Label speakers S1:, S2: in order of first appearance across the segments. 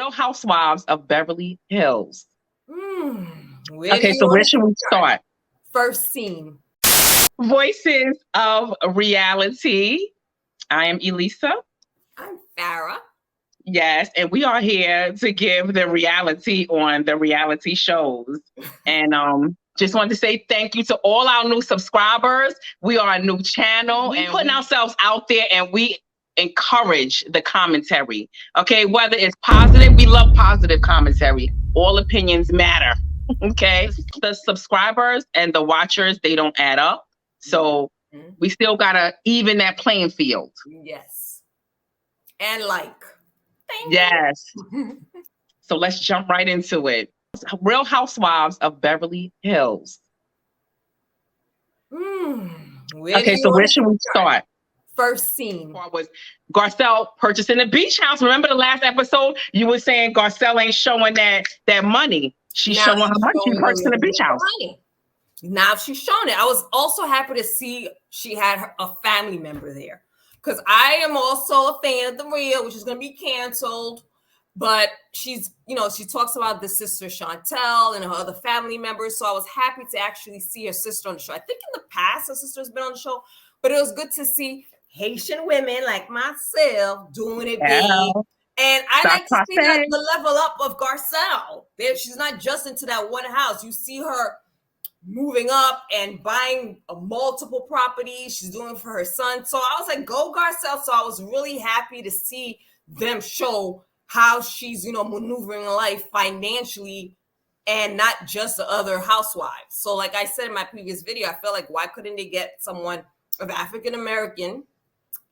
S1: Real Housewives of Beverly Hills.
S2: Okay,
S1: so where should we start?
S2: First scene.
S1: Voices of Reality. I am Elisa.
S2: I'm Farah.
S1: Yes, and we are here to give the reality on the reality shows. And just wanted to say thank you to all our new subscribers. We are a new channel and putting ourselves out there, and we encourage the commentary. Okay, whether it's positive, we love positive commentary. All opinions matter. Okay, the subscribers and the watchers, they don't add up. So we still gotta even that playing field.
S2: Yes. And
S1: yes. So let's jump right into it. Real Housewives of Beverly Hills. Okay, so where should we start?
S2: First scene
S1: was Garcelle purchasing a beach house. Remember the last episode? You were saying Garcelle ain't showing that money. She's showing her money. She's purchasing a beach house.
S2: Now she's showing it. I was also happy to see she had a family member there, because I am also a fan of The Real, which is going to be canceled. But she's, she talks about the sister Chantel and her other family members. So I was happy to actually see her sister on the show. I think in the past her sister's been on the show, but it was good to see Haitian women like myself doing it big. And I like to see the level up of Garcelle. She's not just into that one house. You see her moving up and buying multiple properties. She's doing it for her son. So I was like, go Garcelle. So I was really happy to see them show how she's, maneuvering life financially and not just the other housewives. So like I said in my previous video, I felt like, why couldn't they get someone of African-American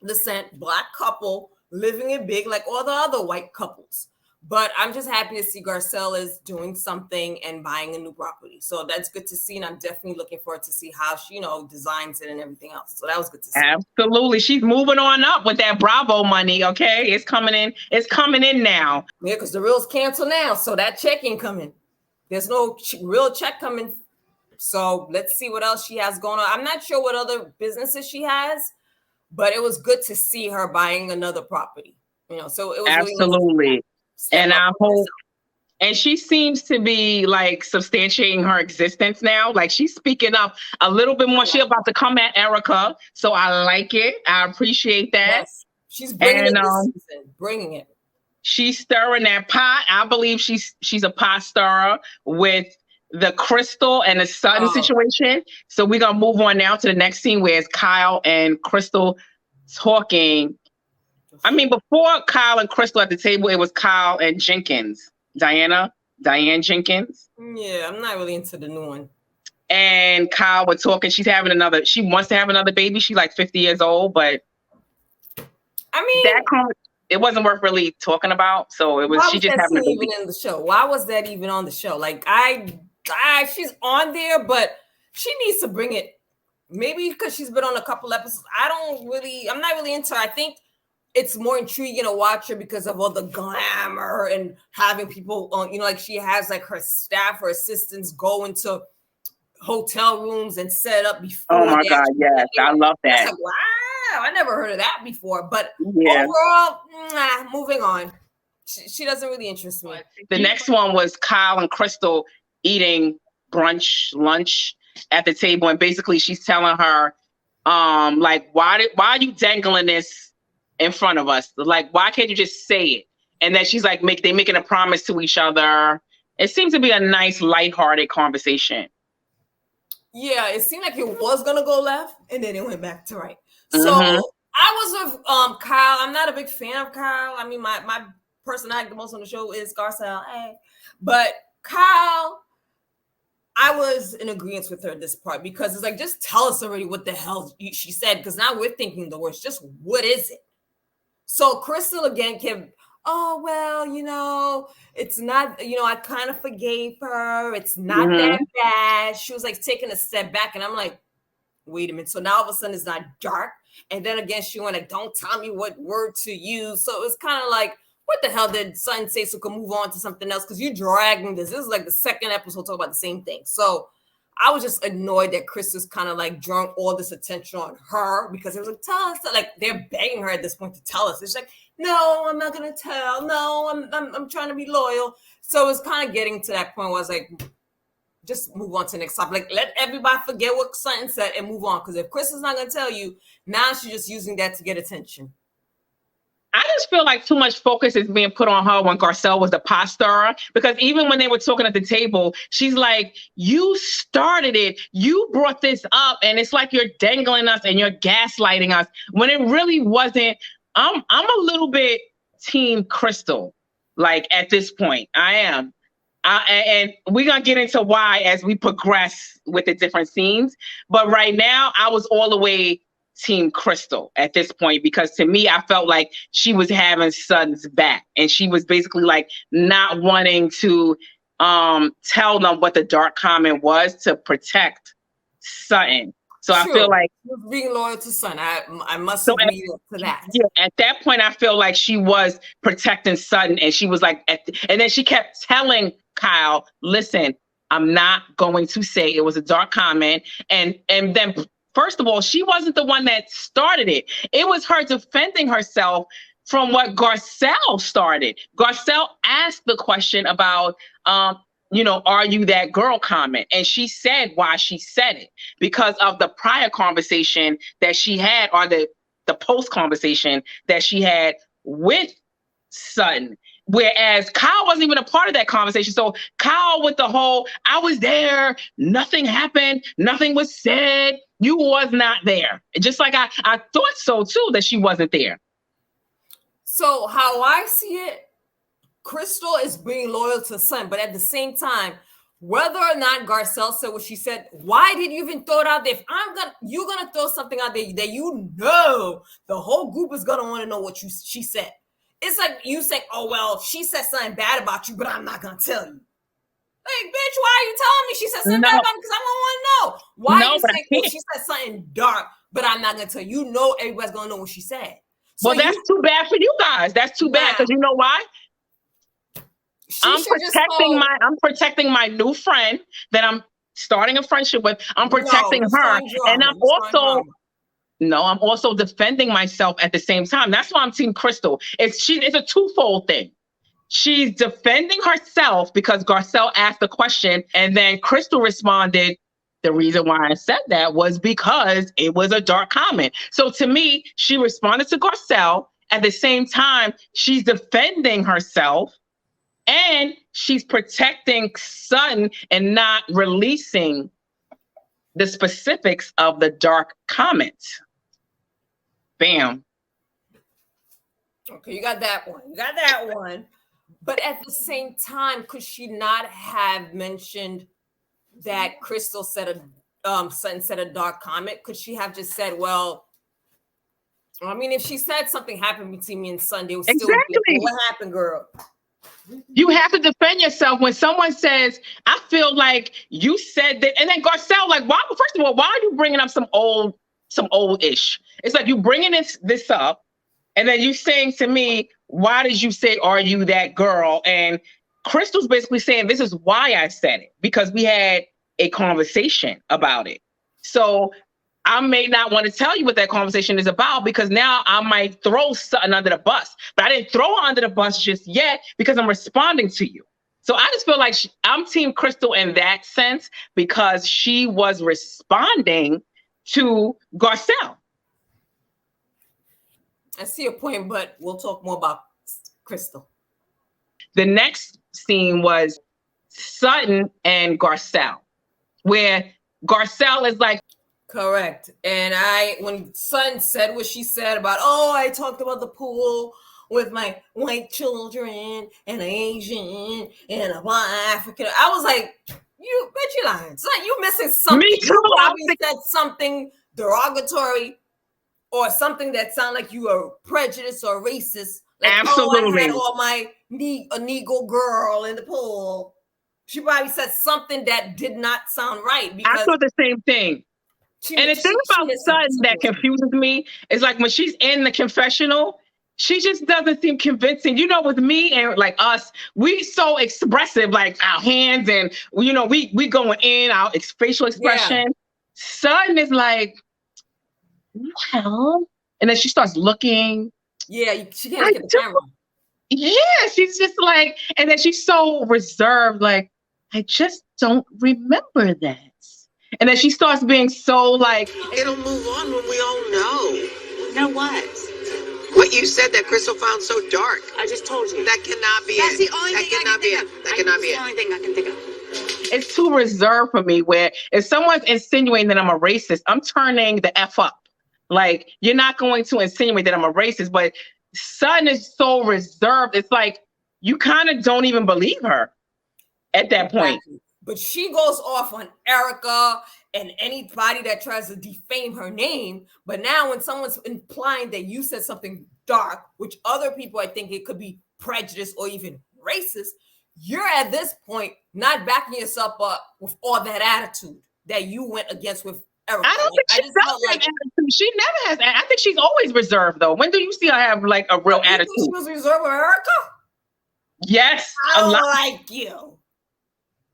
S2: descent, Black couple, living it big like all the other white couples? But I'm just happy to see Garcelle is doing something and buying a new property. So that's good to see. And I'm definitely looking forward to see how she, designs it and everything else. So that was good to see.
S1: Absolutely. She's moving on up with that Bravo money. Okay. It's coming in. It's coming in now.
S2: Yeah, because the Real's canceled now. So that check ain't coming. There's no real check coming. So let's see what else she has going on. I'm not sure what other businesses she has, but it was good to see her buying another property. So it was
S1: absolutely. Really nice. And I hope, and she seems to be like substantiating her existence now. Like she's speaking up a little bit more. She's about to come at Erika. So I like it. I appreciate that.
S2: Yes. She's bringing it this season. Bringing it.
S1: She's stirring that pot. I believe she's a pot stirrer with the Crysal and the Sutton situation. So we're going to move on now to the next scene where it's Kyle and Crysal talking. I mean, before Kyle and Crysal at the table, it was Kyle and Jenkins. Diane Jenkins.
S2: Yeah, I'm not really into the new one.
S1: And Kyle was talking. She wants to have another baby. She's like 50 years old, but
S2: I mean,
S1: it wasn't worth really talking about. So it was, she just having a baby.
S2: Even in the show. Why was that even on the show? Like she's on there, but she needs to bring it. Maybe because she's been on a couple episodes. I'm not really into her. I think it's more intriguing to watch her because of all the glamour and having people on, like she has like her staff or assistants go into hotel rooms and set up before.
S1: Oh my God, yes. I love that.
S2: Like, wow, I never heard of that before. But overall, moving on. She doesn't really interest me.
S1: The next one was Kyle and Crysal eating lunch at the table. And basically she's telling her, like, why are you dangling this in front of us? Like, why can't you just say it? And then she's like, they making a promise to each other. It seems to be a nice, lighthearted conversation.
S2: Yeah, it seemed like it was gonna go left, and then it went back to right. So I was with Kyle. I'm not a big fan of Kyle. I mean, my person I like the most on the show is Garcelle. But Kyle, I was in agreement with her this part because it's like, just tell us already what the hell she said, because now we're thinking the worst. Just what is it? So Crysal again kept, it's not, I kind of forgave her. It's not that bad. She was like taking a step back, and I'm like, wait a minute. So now all of a sudden it's not dark. And then again, she went like, don't tell me what word to use. So it was kind of like, what the hell did Sutton say so we can move on to something else? Because you're dragging this. This is like the second episode talk about the same thing. So I was just annoyed that Chris is kind of like drawing all this attention on her because it was like, tell us, like they're begging her at this point to tell us. It's like, no, I'm not gonna tell. No, I'm trying to be loyal. So it's kind of getting to that point where I was like, just move on to the next topic. Like, let everybody forget what Sutton said and move on. Because if Chris is not gonna tell you, now she's just using that to get attention.
S1: I just feel like too much focus is being put on her when Garcelle was the pot stirrer, because even when they were talking at the table, she's like, you started it. You brought this up. And it's like you're dangling us and you're gaslighting us when it really wasn't. I'm a little bit team Crystal, like at this point. I am. And we're going to get into why as we progress with the different scenes. But right now, I was all the way team Crystal at this point, because to me, I felt like she was having Sutton's back, and she was basically like not wanting to tell them what the dark comment was to protect Sutton. So I feel like
S2: being loyal to Sutton. I must agree to that.
S1: Yeah, at that point, I feel like she was protecting Sutton, and she was like, and then she kept telling Kyle, "Listen, I'm not going to say it was a dark comment," and then. First of all, she wasn't the one that started it. It was her defending herself from what Garcelle started. Garcelle asked the question about, are you that girl comment? And she said why she said it, because of the prior conversation that she had, or the post conversation that she had with Sutton. Whereas Kyle wasn't even a part of that conversation. So Kyle with the whole, I was there, nothing happened, nothing was said, you was not there. Just like I thought so too, that she wasn't there.
S2: So how I see it, Crystal is being loyal to Sutton, but at the same time, whether or not Garcelle said what she said, why did you even throw it out there? If you're gonna throw something out there that the whole group is gonna want to know what she said. It's like you say, oh, well, she said something bad about you, but I'm not going to tell you. Like, bitch, why are you telling me she said something bad about me? Because I want to know. Why are you saying, oh, she said something dark, but I'm not going to tell you? You know everybody's going to know what she said. So
S1: well, that's too bad for you guys. That's too bad, because you know why? I'm protecting my new friend that I'm starting a friendship with. I'm protecting her. And I'm also defending myself at the same time. That's why I'm team Crystal. It's a twofold thing. She's defending herself because Garcelle asked the question, and then Crystal responded, the reason why I said that was because it was a dark comment. So to me, she responded to Garcelle. At the same time, she's defending herself, and she's protecting Sutton and not releasing the specifics of the dark comment. Bam.
S2: Okay, you got that one. But at the same time, could she not have mentioned that Crystal said Sutton said a dark comment? Could she have just said, well, I mean, if she said something happened between me and Sutton, it was still
S1: exactly
S2: what happened, girl?
S1: You have to defend yourself when someone says, I feel like you said that. And then Garcelle, like, why? First of all, why are you bringing up some old-ish? It's like you bringing this up, and then you saying to me, why did you say, are you that girl? And Crystal's basically saying, this is why I said it, because we had a conversation about it. So I may not want to tell you what that conversation is about, because now I might throw Sutton under the bus. But I didn't throw her under the bus just yet because I'm responding to you. So I just feel like I'm team Crystal in that sense, because she was responding to Garcelle.
S2: I see your point, but we'll talk more about Crystal.
S1: The next scene was Sutton and Garcelle, where Garcelle is like,
S2: correct. And when Sutton said what she said about, I talked about the pool with my white children and an Asian and a black African, I was like, you lying. Son, you missing something.
S1: Me too.
S2: You probably said something derogatory or something that sounded like you were prejudiced or racist. Like,
S1: absolutely.
S2: I had all my Negro girl in the pool. She probably said something that did not sound right. Because
S1: I thought the same thing. And the thing about Sutton that confuses me is, like, when she's in the confessional, she just doesn't seem convincing. You know, with me and like us, we so expressive, like our hands and you know, we going in our facial expression. Yeah. Sutton is like, well, and then she starts looking.
S2: Yeah, she can't get the camera.
S1: Yeah, she's just like, and then she's so reserved, like, I just don't remember that. And then she starts being so like,
S3: it'll move on when we all know. Know what? What you said that Crystal found so dark. I just told you. That cannot be
S4: That's
S3: it.
S4: the only
S3: That
S4: thing
S3: cannot be it. That cannot be it.
S4: That's the only thing I can think of.
S1: It's too reserved for me, where if someone's insinuating that I'm a racist, I'm turning the F up. Like, you're not going to insinuate that I'm a racist, but Sutton is so reserved. It's like, you kind of don't even believe her at that point.
S2: But she goes off on Erika and anybody that tries to defame her name. But now when someone's implying that you said something dark, which other people, I think it could be prejudice or even racist, you're at this point not backing yourself up with all that attitude that you went against with Erika.
S1: I don't think she does have attitude. She never has. I think she's always reserved, though. When do you see her have like a real attitude?
S2: She was reserved with Erika?
S1: Yes.
S2: I don't like you.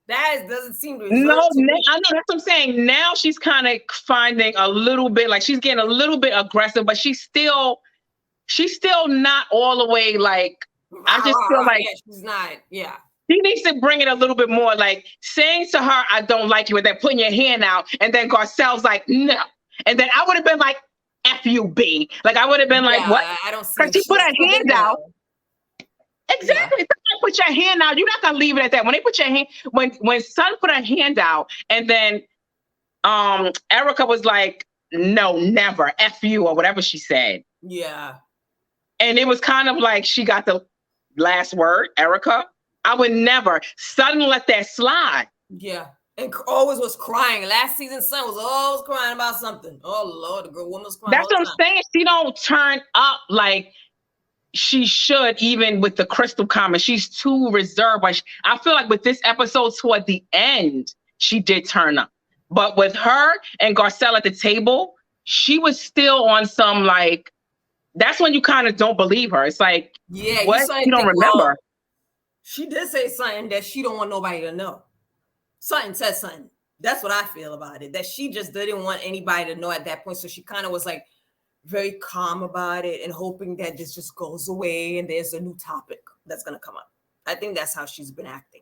S2: That doesn't seem to.
S1: No, I know that's what I'm saying. Now she's kind of finding a little bit like she's getting a little bit aggressive, but she's still not all the way like. I just feel like
S2: she's not. Yeah.
S1: She needs to bring it a little bit more, like saying to her, "I don't like you," and then putting your hand out, and then Garcelle's like, "No," and then I would have been like, "F you, B." Like I would have been like, "What?"
S2: I don't see.
S1: Because she put her hand out. Exactly. Yeah. Put your hand out. You're not gonna leave it at that. When they put your hand, when Sutton put her hand out, and then Erika was like, "No, never, F you," or whatever she said.
S2: Yeah. And
S1: it was kind of like she got the last word, Erika. I would never. Sutton let that slide.
S2: Yeah. And always was crying. Last season, Sutton was always crying about something. Oh Lord, the girl woman was crying.
S1: That's what I'm saying. She don't turn up like she should, even with the Crystal comment. She's too reserved. I feel like with this episode toward the end, she did turn up. But with her and Garcelle at the table, she was still on some like, that's when you kind of don't believe her. It's like,
S2: yeah,
S1: what? You don't remember. Well,
S2: she did say something that she don't want nobody to know. Sutton said something. That's what I feel about it. That she just didn't want anybody to know at that point. So she kind of was like very calm about it and hoping that this just goes away and there's a new topic that's going to come up. I think that's how she's been acting.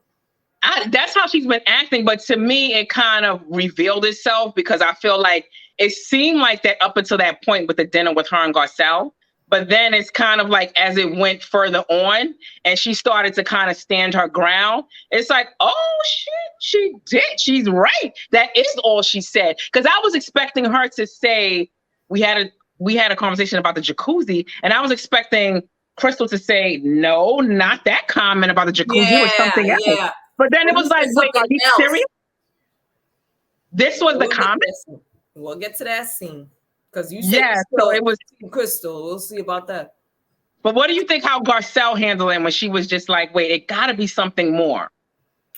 S1: That's how she's been acting. But to me, it kind of revealed itself because I feel like it seemed like that up until that point with the dinner with her and Garcelle. But then it's kind of like as it went further on and she started to kind of stand her ground, it's like, oh, shit, she did. She's right. That is all she said. Because I was expecting her to say, we had a conversation about the jacuzzi, and I was expecting Crystal to say, no, not that comment about the jacuzzi. It was something else. Yeah. But then it was like, wait, are you serious? This was the comment?
S2: We'll get to that scene. Because you said
S1: so it was
S2: Crystal. We'll see about that.
S1: But what do you think how Garcelle handled it when she was just like, wait, it got to be something more?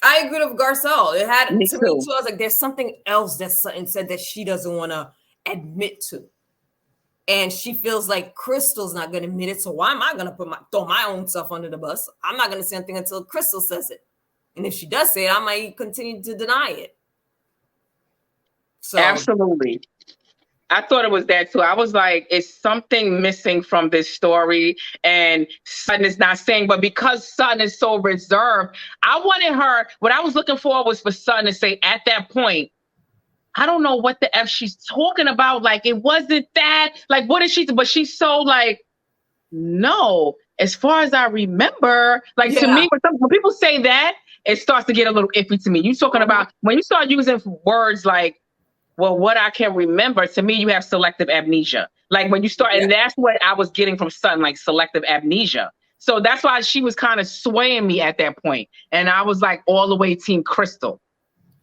S2: I agree with Garcelle. It had to me too. I was like, there's something else that Sutton said that she doesn't want to admit to. And she feels like Crystal's not going to admit it. So why am I going to throw my own stuff under the bus? I'm not going to say anything until Crystal says it. And if she does say it, I might continue to deny it. So
S1: absolutely. I thought it was that too. I was like, it's something missing from this story. And Sutton is not saying, but because Sutton is so reserved, I wanted her, what I was looking for was for Sutton to say at that point, I don't know what the F she's talking about. Like, it wasn't that. Like, what is she? But she's so like, no, as far as I remember, like to me, when people say that, it starts to get a little iffy to me. You talking about when you start using words like, well, what I can remember, to me, you have selective amnesia. Like when you start, and that's what I was getting from Sutton, like selective amnesia. So that's why she was kind of swaying me at that point. And I was like all the way team Crystal.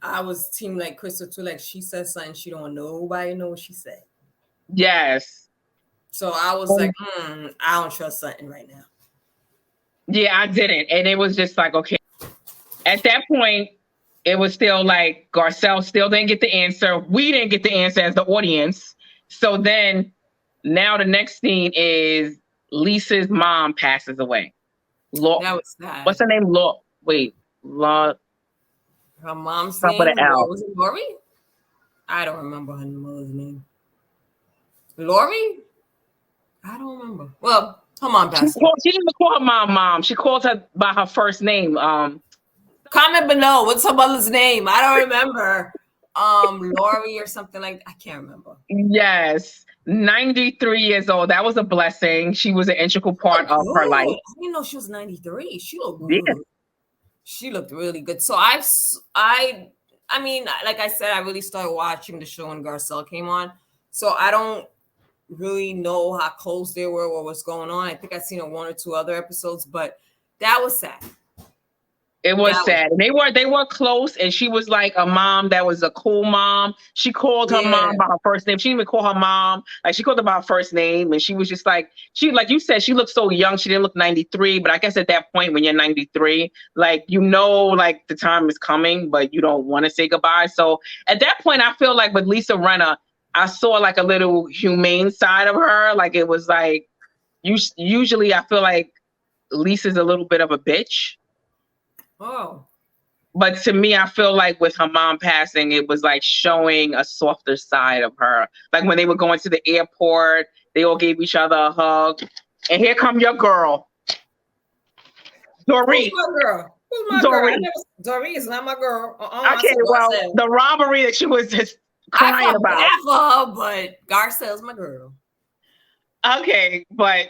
S2: I was team like Crystal too. Like she said something, she don't want nobody to know what she said.
S1: Yes.
S2: So I was like, I don't trust Sutton right now.
S1: Yeah, I didn't. And it was just like, okay. At that point, it was still like Garcelle still didn't get the answer. We didn't get the answer as the audience. So then now the next scene is Lisa's mom passes away.
S2: That was sad.
S1: What's her name? Her
S2: mom's
S1: top of
S2: name
S1: the L.
S2: was it Lori? I don't remember her mother's name. Lori? I don't remember. Well, her mom passed away.
S1: She didn't call her mom. She called her by her first name.
S2: Comment below. What's her mother's name? I don't remember. Lori or something like that. I can't remember.
S1: Yes. 93 years old. That was a blessing. She was an integral part of her life.
S2: I didn't know she was 93. She looked good. She looked really good. So I mean, like I said, I really started watching the show when Garcelle came on. So I don't really know how close they were or what's going on. I think I've seen one or two other episodes, but that was sad.
S1: It was sad. They were close, and she was like a mom that was a cool mom. She called her mom by her first name. She didn't even call her mom. Like, she called her by her first name, and she was just like, like you said, she looked so young. She didn't look 93, but I guess at that point when you're 93, like, like the time is coming, but you don't want to say goodbye. So at that point, I feel like with Lisa Rinna, I saw like a little humane side of her. Like, it was like, usually I feel like Lisa's a little bit of a bitch.
S2: Oh.
S1: But to me, I feel like with her mom passing, it was like showing a softer side of her. Like when they were going to the airport, they all gave each other a hug. And here come your girl, Dorit.
S2: Who's my girl? Who's my girl? Dorit is not my girl.
S1: Okay, well, the robbery that she was just crying about.
S2: I felt bad for her, but Garcelle's my girl.
S1: Okay, but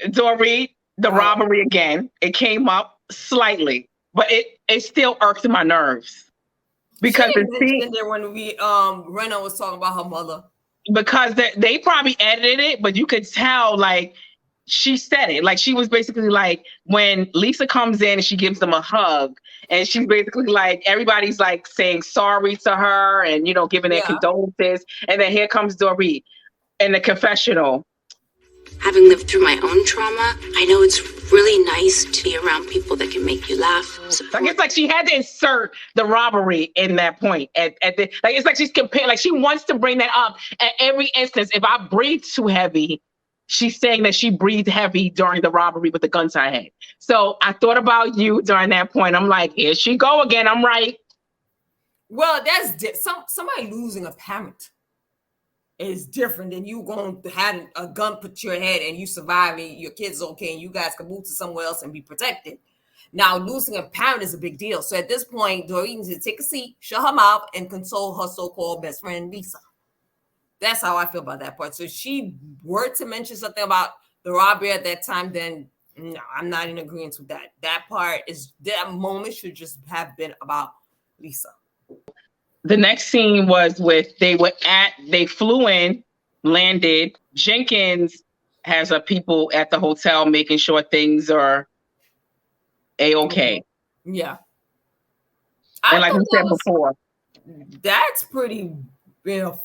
S1: Dorit, the robbery again, it came up slightly. But it still irked my nerves because
S2: in there when Rinna was talking about her mother.
S1: Because they probably edited it, but you could tell like she said it. Like she was basically like when Lisa comes in and she gives them a hug, and she's basically like everybody's like saying sorry to her and giving their condolences, and then here comes Dorit in the confessional.
S4: Having lived through my own trauma, I know it's really nice to be around people that can make you laugh.
S1: I guess like she had to insert the robbery in that point. It's like she's comparing, like she wants to bring that up at every instance. If I breathe too heavy, she's saying that she breathed heavy during the robbery with the gun to her head. So I thought about you during that point. I'm like, here she go again. I'm right.
S2: Well, that's somebody losing a parent is different than you going to have a gun put to your head and you surviving, your kid's okay, and you guys can move to somewhere else and be protected. Now, losing a parent is a big deal. So at this point, Dorit needs to take a seat, shut her mouth, and console her so-called best friend, Lisa. That's how I feel about that part. So if she were to mention something about the robbery at that time, then no, I'm not in agreement with that. That moment should just have been about Lisa.
S1: The next scene was they flew in, landed. Jenkins has people at the hotel making sure things are A-okay.
S2: Yeah.
S1: And like we said before,
S2: that's pretty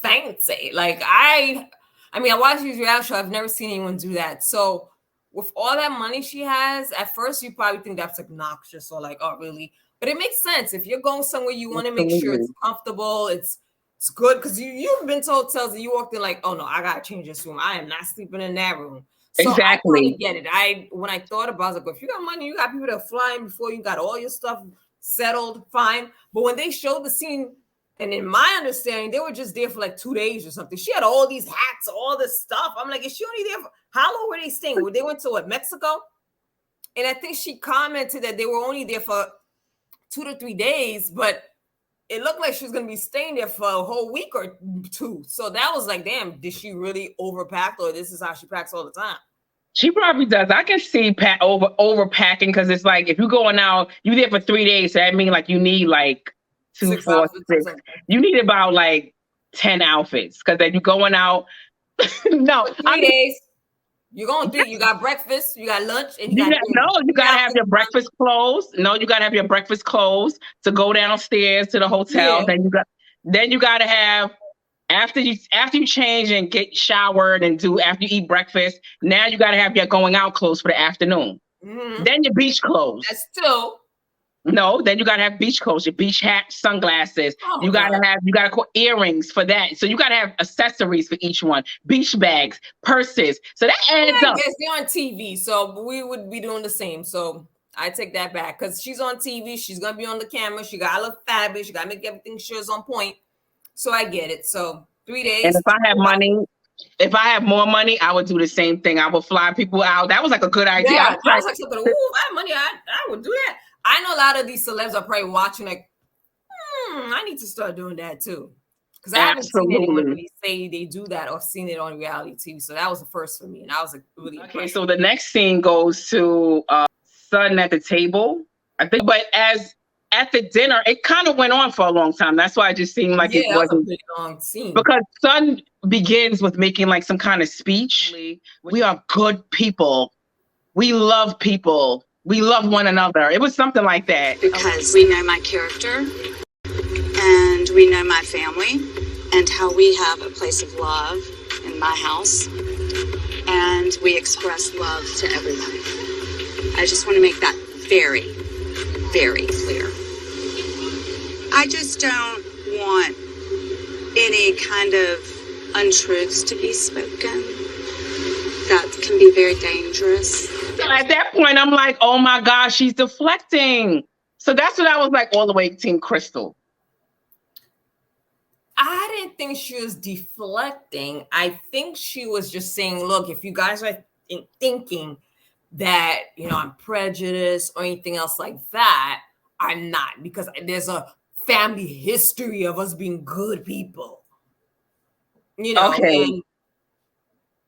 S2: fancy. Like I watch these reality shows. I've never seen anyone do that. So with all that money she has, at first you probably think that's obnoxious or like, oh really? But it makes sense. If you're going somewhere, you want to make sure it's comfortable, it's good. Because you've been to hotels and you walked in like, oh no, I gotta change this room. I am not sleeping in that room. So
S1: exactly.
S2: I totally get it. When I thought about it, I was like, if you got money, you got people that are flying before you got all your stuff settled, fine. But when they showed the scene, and in my understanding, they were just there for like 2 days or something. She had all these hats, all this stuff. I'm like, is she only there for how long were they staying? They went to Mexico? And I think she commented that they were only there for 2 to 3 days, but it looked like she was going to be staying there for a whole week or two. So that was like, damn, did she really overpack, or this is how she packs all the time?
S1: She probably does. I can see overpacking because it's like if you're going out, you're there for 3 days. So that means like you need like 2, 4, 6. You need about like 10 outfits because then you're going out. No,
S2: 3 days. You're going through. You got breakfast, you got lunch, and you
S1: gotta have your breakfast clothes. No, you gotta have your breakfast clothes to go downstairs to the hotel. Yeah. Then you gotta have after you change and get showered and after you eat breakfast. Now you gotta have your going out clothes for the afternoon. Mm-hmm. Then your beach clothes.
S2: That's 2.
S1: No, then you gotta have beach clothes, your beach hat, sunglasses. You gotta have earrings for that. So you gotta have accessories for each one. Beach bags, purses. So that adds up.
S2: Yes, they're on TV, so we would be doing the same. So I take that back because she's on TV. She's gonna be on the camera. She gotta look fabulous. She gotta make everything sure is on point. So I get it. So 3 days.
S1: And if I have money, if I have more money, I would do the same thing. I would fly people out. That was like a good idea.
S2: Yeah, I was like something. Ooh, if I have money, I would do that. I know a lot of these celebs are probably watching like, I need to start doing that too. Because I haven't seen anyone really say they do that or seen it on reality TV. So that was the first for me. And I was like, really
S1: okay. So the next scene goes to Sutton at the table, I think. But as at the dinner, it kind of went on for a long time. That's why it just seemed like it wasn't
S2: a pretty long scene.
S1: Because Sutton begins with making like some kind of speech. We are good people. We love people. We love one another. It was something like that.
S4: Because we know my character and we know my family and how we have a place of love in my house. And we express love to everyone. I just want to make that very, very clear. I just don't want any kind of untruths to be spoken. That can be very dangerous.
S1: So at that point, I'm like, oh my gosh, she's deflecting. So that's what I was like, all the way Team Crystal.
S2: I didn't think she was deflecting. I think she was just saying, look, if you guys are thinking that, I'm prejudiced or anything else like that, I'm not. Because there's a family history of us being good people.
S1: Okay.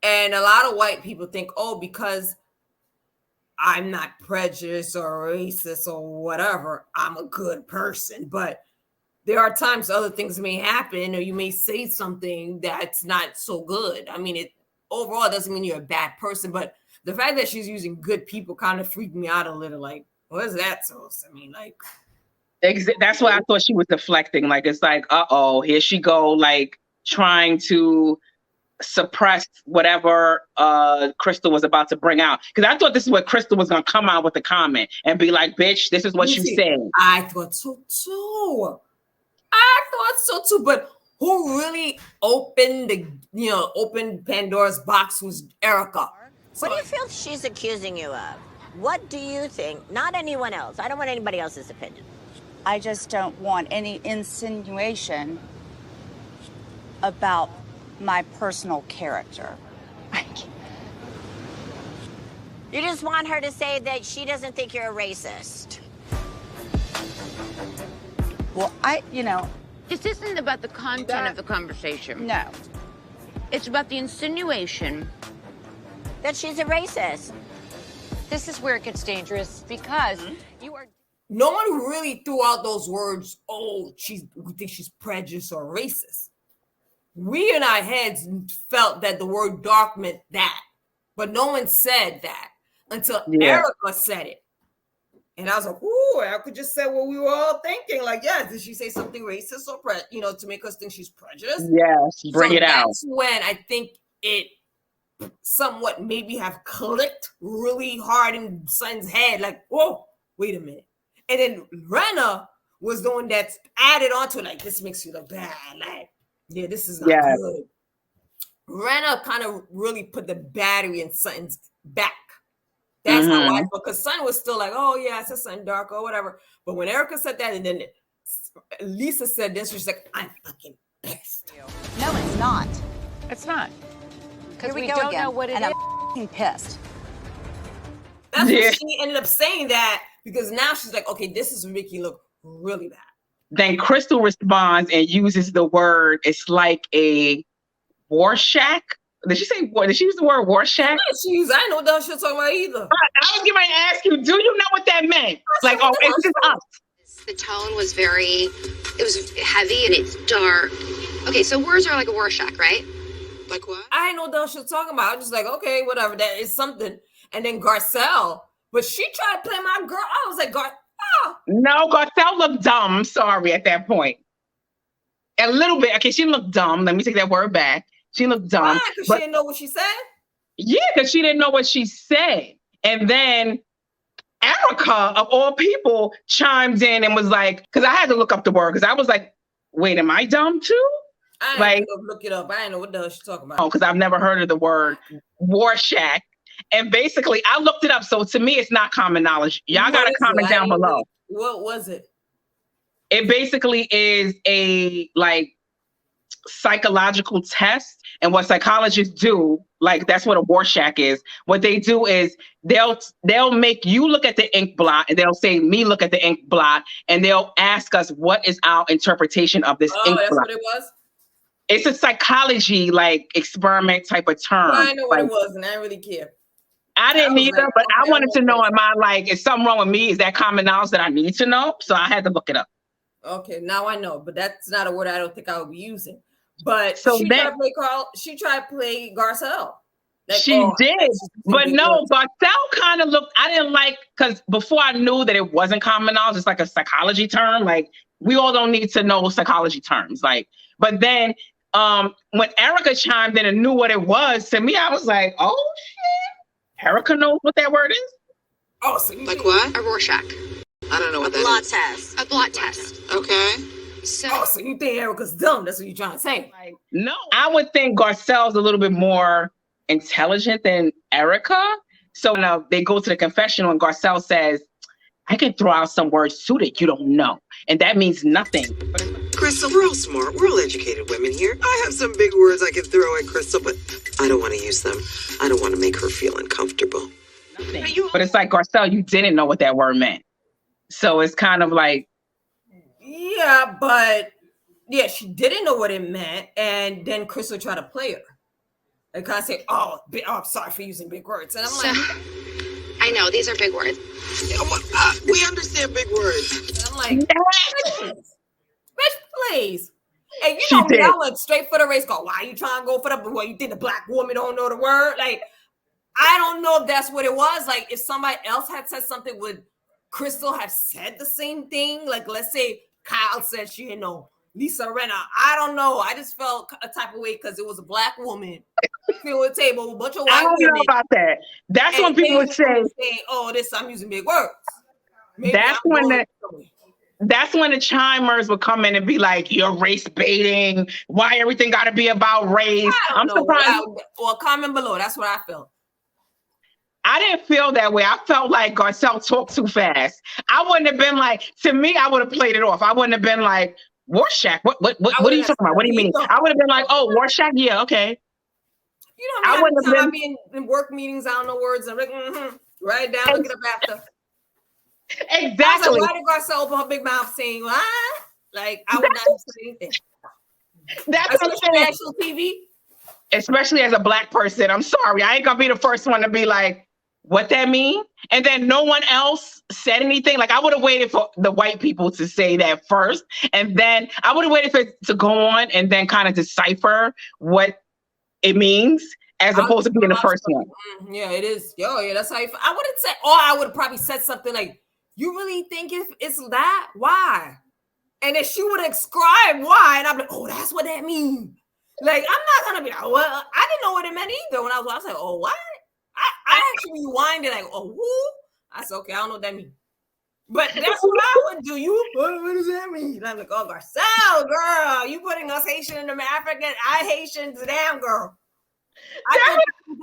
S2: And a lot of white people think, because I'm not prejudiced or racist or whatever, I'm a good person. But there are times other things may happen or you may say something that's not so good. I mean, it overall doesn't mean you're a bad person. But the fact that she's using good people kind of freaked me out a little. Like, what is that supposed to mean? Like,
S1: that's why I thought she was deflecting. Like, it's like, here she go, like trying to suppress whatever Crystal was about to bring out. Because I thought this is what Crystal was going to come out with a comment and be like, bitch, this is what you said.
S2: I thought so too. But who really opened opened Pandora's box was Erika.
S5: What do you feel she's accusing you of? What do you think? Not anyone else. I don't want anybody else's opinion.
S6: I just don't want any insinuation about my personal character.
S5: You just want her to say that she doesn't think you're a racist.
S6: Well,
S7: this isn't about the content of the conversation.
S6: No.
S7: It's about the insinuation
S5: that she's a racist.
S8: This is where it gets dangerous because you are.
S2: No one really threw out those words, we think she's prejudiced or racist. We in our heads felt that the word dark meant that, but no one said that until Erika said it. And I was like, ooh, Erika just said what we were all thinking. Like, yes, did she say something racist or, to make us think she's prejudiced?
S1: Yes, bring it out.
S2: That's when I think it somewhat maybe have clicked really hard in Sutton's head. Like, whoa, wait a minute. And then Rinna was the one that's added onto it. Like, this makes you look bad. Like, yeah, this is not good. Rinna kind of really put the battery in Sutton's back. That's how I felt. Because Sutton was still like, oh, yeah, I said something dark or whatever. But when Erika said that, and then Lisa said this, she's like, I'm fucking pissed.
S6: No, it's not.
S8: It's not. Because we
S6: go
S8: don't
S6: again,
S8: know what it
S6: and
S8: is.
S6: I'm pissed.
S2: That's what she ended up saying that, because now she's like, okay, this is making look really bad.
S1: Then Crystal responds and uses the word, it's like a Rorschach. Did she say what? Did she use the word Rorschach?
S2: I didn't know what the hell she was talking about either.
S1: I was getting ready to ask you, do you know what that meant? Like, it's just us.
S4: The tone was it was heavy and it's dark. Okay, so words are like a Rorschach, right? Like what?
S2: I didn't know what the hell she was talking about. I was just like, okay, whatever, that is something. And then Garcelle, but she tried to play my girl. I was like,
S1: No, Garcelle looked dumb. Sorry, at that point. A little bit. Okay, she looked dumb. Let me take that word back. She looked dumb.
S2: Why? Because she didn't know what she said?
S1: Yeah, because she didn't know what she said. And then Erika, of all people, chimed in and was like, because I had to look up the word, because I was like, wait, am I dumb too?
S2: I ain't look it up. I didn't know what the hell she's talking about.
S1: Oh, because I've never heard of the word Rorschach. And basically, I looked it up. So to me, it's not common knowledge. Y'all got to comment down below.
S2: What was it?
S1: It basically is a like psychological test. And what psychologists do, like that's what a Rorschach is. What they do is they'll make you look at the ink blot and they'll say, me look at the ink blot. And they'll ask us, what is our interpretation of this ink
S2: that's
S1: blot?
S2: what it was?
S1: It's a psychology like experiment type of term.
S2: Well, I know what it was and I didn't really care.
S1: I didn't either, like, but I wanted to know, am I like, is something wrong with me? Is that common knowledge that I need to know? So I had to look it up.
S2: Okay, now I know, but that's not a word I don't think I would be using. But
S1: so
S2: she tried to play Garcelle. Like,
S1: she did, but no, Garcelle kind of looked, I didn't like, because before I knew that it wasn't common knowledge, it's like a psychology term. Like, we all don't need to know psychology terms. Like, but then when Erika chimed in and knew what it was, to me, I was like, oh shit, Erika knows what that word is?
S2: Oh, so
S3: like what?
S4: A Rorschach.
S3: I don't know what that is.
S4: A blot test.
S3: Okay.
S2: So you think Erika's dumb? That's what you're trying to say?
S1: Like, no, I would think Garcelle's a little bit more intelligent than Erika. So now they go to the confessional and Garcelle says, I can throw out some words too that you don't know. And that means nothing.
S3: Crystal, we're all smart. We're all educated women here. I have some big words I can throw at Crystal, but I don't want to use them. I don't want to make her feel uncomfortable.
S1: Nothing. But it's like, Garcelle, you didn't know what that word meant. So it's kind of like,
S2: yeah, but yeah, she didn't know what it meant, and then Crystal tried to play her. And kind of say, "Oh, I'm sorry for using big words," and I'm like,
S4: "I know these are big words.
S3: We understand big words."
S2: And I'm like, "Bitch, please." And you know me, I went straight for the race. Go, why are you trying to go for the? Well, you think the black woman don't know the word? Like, I don't know if that's what it was. Like, if somebody else had said something, would Crystal have said the same thing? Like, let's say Kyle said she didn't know Lisa Rinna. I don't know. I just felt a type of way because it was a black woman sitting at the table with a bunch of white women.
S1: I don't know about that. That's when people would say,
S2: "Oh, I'm using big words." Maybe
S1: that's when the chimers would come in and be like, "You're race baiting. Why everything got to be about race?" I'm surprised.
S2: Well, comment below. That's what I felt.
S1: I didn't feel that way. I felt like Garcelle talked too fast. I wouldn't have been like, to me, I would have played it off. I wouldn't have been like, Rorschach, what are you talking about? What do you mean? I would have been like, oh, Rorschach, yeah, okay.
S2: You know, I wouldn't have been in work meetings, I don't know words. I'm like, write it down, look it up after.
S1: Exactly.
S2: I was like, why did Garcelle open her big mouth saying, what? Like, I would not have said anything.
S1: That's
S2: national TV.
S1: Especially as a black person, I'm sorry. I ain't gonna be the first one to be like, what that mean? And then no one else said anything. Like, I would have waited for the white people to say that first. And then I would have waited for it to go on and then kind of decipher what it means as opposed to being the first one.
S2: Yeah, it is. Yeah, that's how you feel. I would have said, or I would have probably said something like, you really think it's that? Why? And then she would have described why. And I'm like, oh, that's what that means. Like, I'm not going to be like, well, I didn't know what it meant either. When I was like, oh, what? I actually rewinded like, oh, who? I said, okay, I don't know what that means. But that's what I would do. What does that mean? And I'm like, oh, Garcelle, girl, you putting us Haitian and African, Haitians, damn, girl.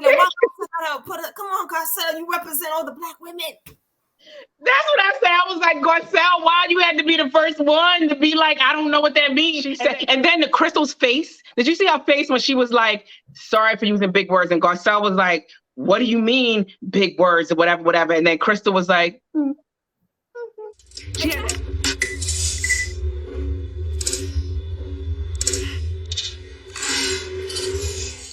S2: Come on, Garcelle, you represent all the black women.
S1: That's what I said. I was like, Garcelle, why you had to be the first one to be like, I don't know what that means? She said, and then the Crystal's face. Did you see her face when she was like, sorry for using big words? And Garcelle was like, what do you mean big words or whatever? And then Crystal was like,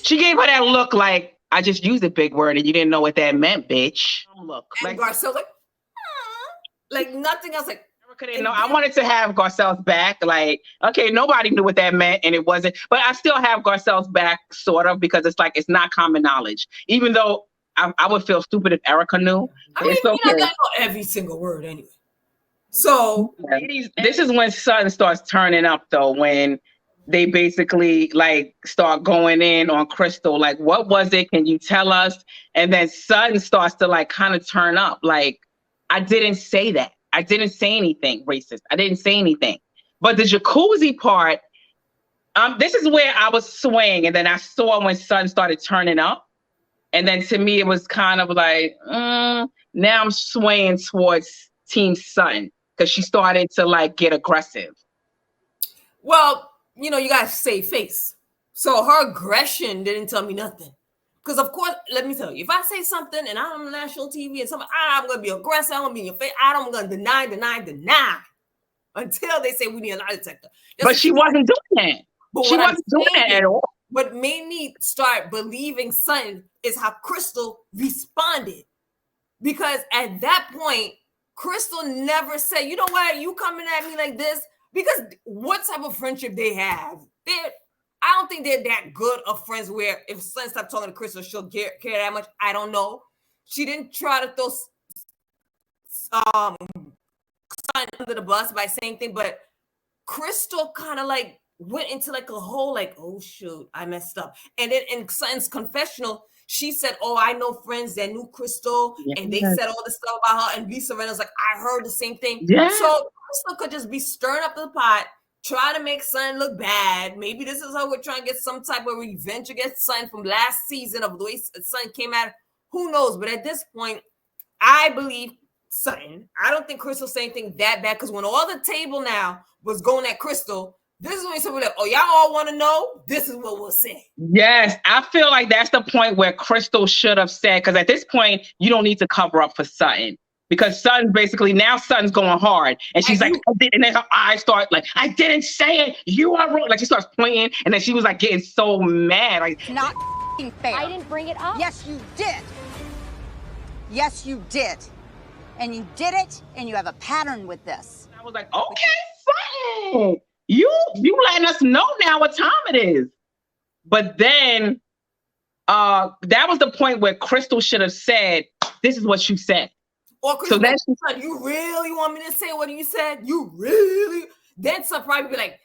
S1: She gave her that look like, I just used a big word and you didn't know what that meant, bitch. Look.
S2: And like, Garcelle like nothing else. Like,
S1: no, I wanted to have Garcelle's back. Like, okay, nobody knew what that meant and it wasn't. But I still have Garcelle's back, sort of, because it's like, it's not common knowledge. Even though I would feel stupid if Erika knew.
S2: I mean, okay. I know every single word anyway. So
S1: this is when Sutton starts turning up, though, when they basically like start going in on Crystal. Like, what was it? Can you tell us? And then Sutton starts to like kind of turn up. Like, I didn't say that. I didn't say anything racist. I didn't say anything. But the jacuzzi part, this is where I was swaying, and then I saw when Sutton started turning up. And then to me, it was kind of like, now I'm swaying towards Team Sutton because she started to like get aggressive.
S2: Well, you gotta save face. So her aggression didn't tell me nothing. Because of course, let me tell you, if I say something and I'm on national TV and something, I'm gonna be aggressive, I'm gonna be in your face, I'm gonna deny until they say we need a lie detector.
S1: But she wasn't doing that. She wasn't doing that at all.
S2: What made me start believing Sutton is how Crystal responded. Because at that point, Crystal never said, you know what, you coming at me like this? Because what type of friendship they have? I don't think they're that good of friends where if Sutton stopped talking to Crystal, she'll care that much. I don't know. She didn't try to throw Sutton under the bus by saying things, but Crystal kind of like went into like a whole like, oh shoot, I messed up. And then in Sutton's confessional, she said, oh, I know friends that knew Crystal, and they said all this stuff about her, and Lisa Rinna's like, I heard the same thing.
S1: Yeah.
S2: So Crystal could just be stirring up the pot, try to make Sutton look bad. Maybe this is how we're trying to get some type of revenge against Sutton from last season of the way Sutton came at her. Who knows? But at this point, I believe Sutton. I don't think Crystal saying anything that bad, because when all the table now was going at Crystal, this is when somebody like, oh, y'all all want to know? This is what we'll say.
S1: Yes, I feel like that's the point where Crystal should have said, because at this point, you don't need to cover up for Sutton. Because Sutton's basically, now Sutton's going hard. And she's like, and then her eyes start like, I didn't say it. You are wrong. Like she starts pointing, and then she was like getting so mad. Like,
S6: Not fair.
S7: I didn't bring it up.
S6: Yes, you did. Yes, you did. And you did it, and you have a pattern with this.
S1: I was like, okay, Sutton. You letting us know now what time it is. But then that was the point where Crystal should have said, this is what you said.
S2: Or Crystal, so that's like, you really want me to say what you said? You really? Then some probably be like,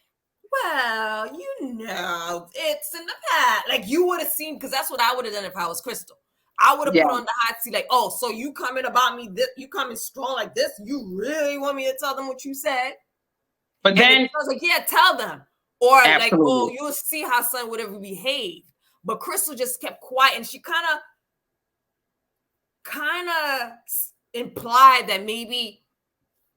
S2: well, it's in the past. Like you would have seen, because that's what I would have done if I was Crystal. I would have put on the hot seat like, oh, so you coming about me, you coming strong like this? You really want me to tell them what you said?
S1: But then
S2: I was like, yeah, tell them. Or like, oh, you'll see how Sutton would have behaved. But Crystal just kept quiet, and she kind of implied that maybe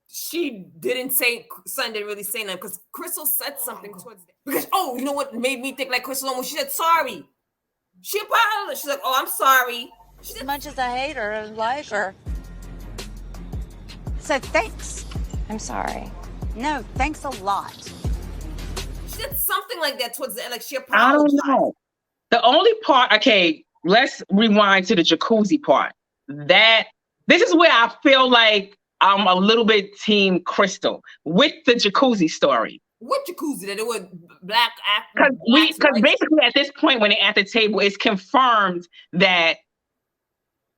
S2: she didn't say, Sutton didn't really say nothing, because Crystal said something towards them. Because, you know what made me think like Crystal when she said sorry. She apologized. She's like, oh, I'm sorry.
S6: As much as I hate her and like her. So thanks.
S7: I'm sorry.
S6: No, thanks a lot.
S2: She did something like that towards the end. Like she apologized.
S1: I don't know. The only part, okay, let's rewind to the jacuzzi part. This is where I feel like I'm a little bit team Crystal with the jacuzzi story.
S2: What jacuzzi? That it was black?
S1: Because basically at this point when they're at the table, it's confirmed that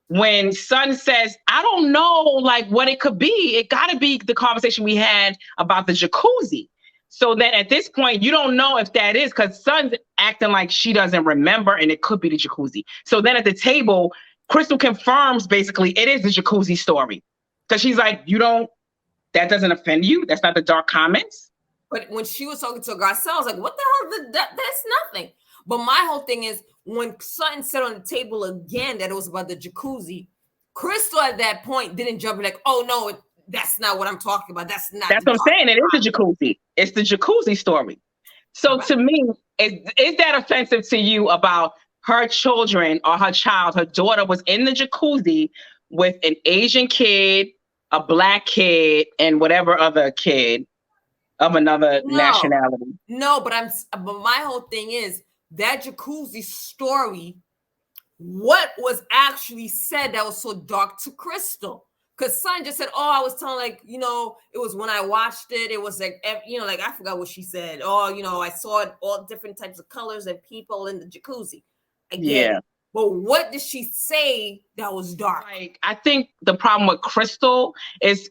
S1: when Sutton says, I don't know like what it could be, it got to be the conversation we had about the jacuzzi. So then at this point, you don't know if that is, because Sutton's acting like she doesn't remember, and it could be the jacuzzi. So then at the table, Crystal confirms basically it is the jacuzzi story. Because she's like, that doesn't offend you? That's not the dark comments?
S2: But when she was talking to Garcelle, I was like, what the hell? That's nothing. But my whole thing is, when Sutton said on the table again that it was about the jacuzzi, Crystal at that point didn't jump in like, oh no, that's not what I'm talking about. That's what I'm saying.
S1: It is the jacuzzi. It's the jacuzzi story. So to me, is that offensive to you about her children or her child? Her daughter was in the jacuzzi with an Asian kid, a black kid, and whatever other kid of another nationality.
S2: No, but my whole thing is that jacuzzi story, what was actually said that was so dark to Crystal? Because Sutton just said, oh, I was telling like, it was when I watched it, it was like, like I forgot what she said. Oh, I saw all different types of colors and people in the jacuzzi. Again. But what did she say that was dark?
S1: Like, I think the problem with Crystal is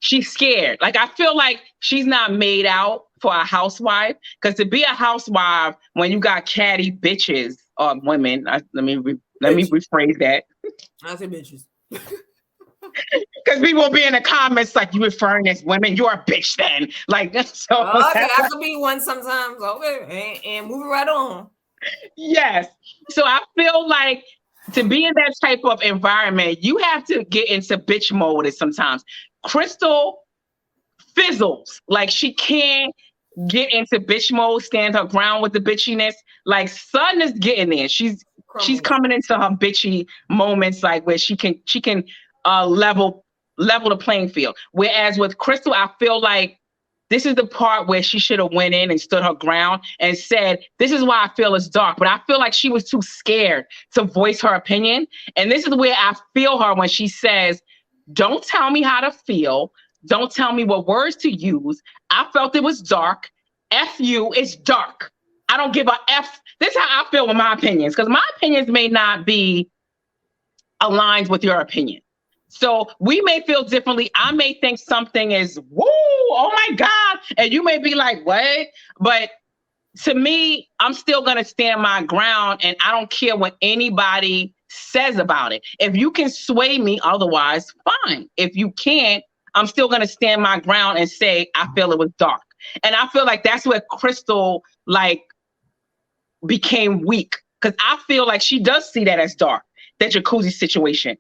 S1: she's scared. Like, I feel like she's not made out for a housewife, because to be a housewife when you got catty bitches or women, let me rephrase that.
S2: I said bitches.
S1: Because people will be in the comments like, you referring as women, you're a bitch then. Like, so.
S2: Okay, I could be one sometimes. Okay, and moving right on.
S1: Yes. So I feel like to be in that type of environment, you have to get into bitch mode sometimes. Crystal fizzles. Like, she can't get into bitch mode, stand her ground with the bitchiness. Like, Sutton is getting there. She's coming into her bitchy moments, like where she can level the playing field. Whereas with Crystal, I feel like this is the part where she should have went in and stood her ground and said, this is why I feel it's dark. But I feel like she was too scared to voice her opinion. And this is where I feel her when she says, don't tell me how to feel. Don't tell me what words to use. I felt it was dark. F you, it's dark. I don't give a F. This is how I feel with my opinions, because my opinions may not be aligned with your opinion. So we may feel differently. I may think something is, woo, oh my God. And you may be like, what? But to me, I'm still going to stand my ground, and I don't care what anybody says about it. If you can sway me otherwise, fine. If you can't, I'm still going to stand my ground and say, I feel it was dark. And I feel like that's where Crystal became weak, because I feel like she does see that as dark, that Jacuzzi situation.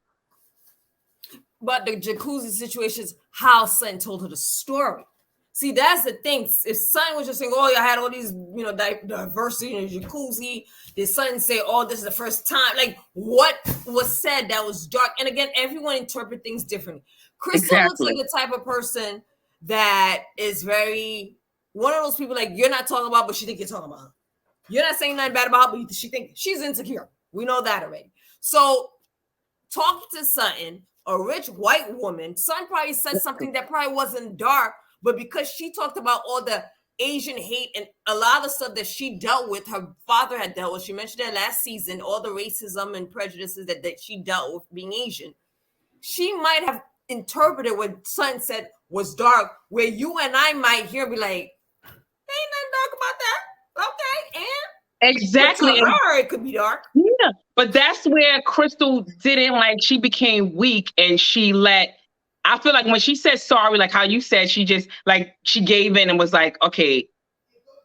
S2: But the Jacuzzi situation is how Sutton told her the story. See, that's the thing. If Sutton was just saying, oh, I had all these, diversity in the Jacuzzi, did Sutton say, oh, this is the first time? Like, what was said that was dark? And again, everyone interprets things differently. Crystal looks like the type of person that is very, one of those people like, you're not talking about, but she think you're talking about her. You're not saying nothing bad about her, but she think she's insecure. We know that already. So talking to Sutton, a rich white woman, Sutton probably said something that probably wasn't dark, but because she talked about all the Asian hate and a lot of stuff that she dealt with, her father had dealt with. She mentioned that last season, all the racism and prejudices that she dealt with being Asian. She might have interpreted what Sutton said was dark, where you and I might hear be like, ain't nothing dark about that. Okay, and
S1: exactly.
S2: For her, it could be dark.
S1: Yeah, but that's where Crystal didn't she became weak, and I feel like when she said sorry, like how you said, she just she gave in and was like, okay,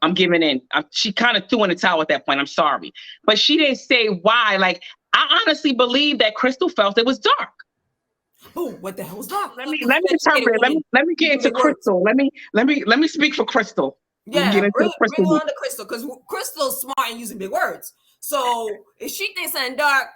S1: I'm giving in. She kind of threw in the towel at that point. I'm sorry. But she didn't say why. Like, I honestly believe that Crystal felt it was dark.
S2: Oh, what the hell was dark?
S1: Let me interpret it. Let me get into Crystal. Let me speak for Crystal.
S2: Yeah, bring on to Crystal, because Crystal's smart and using big words. So if she thinks something dark,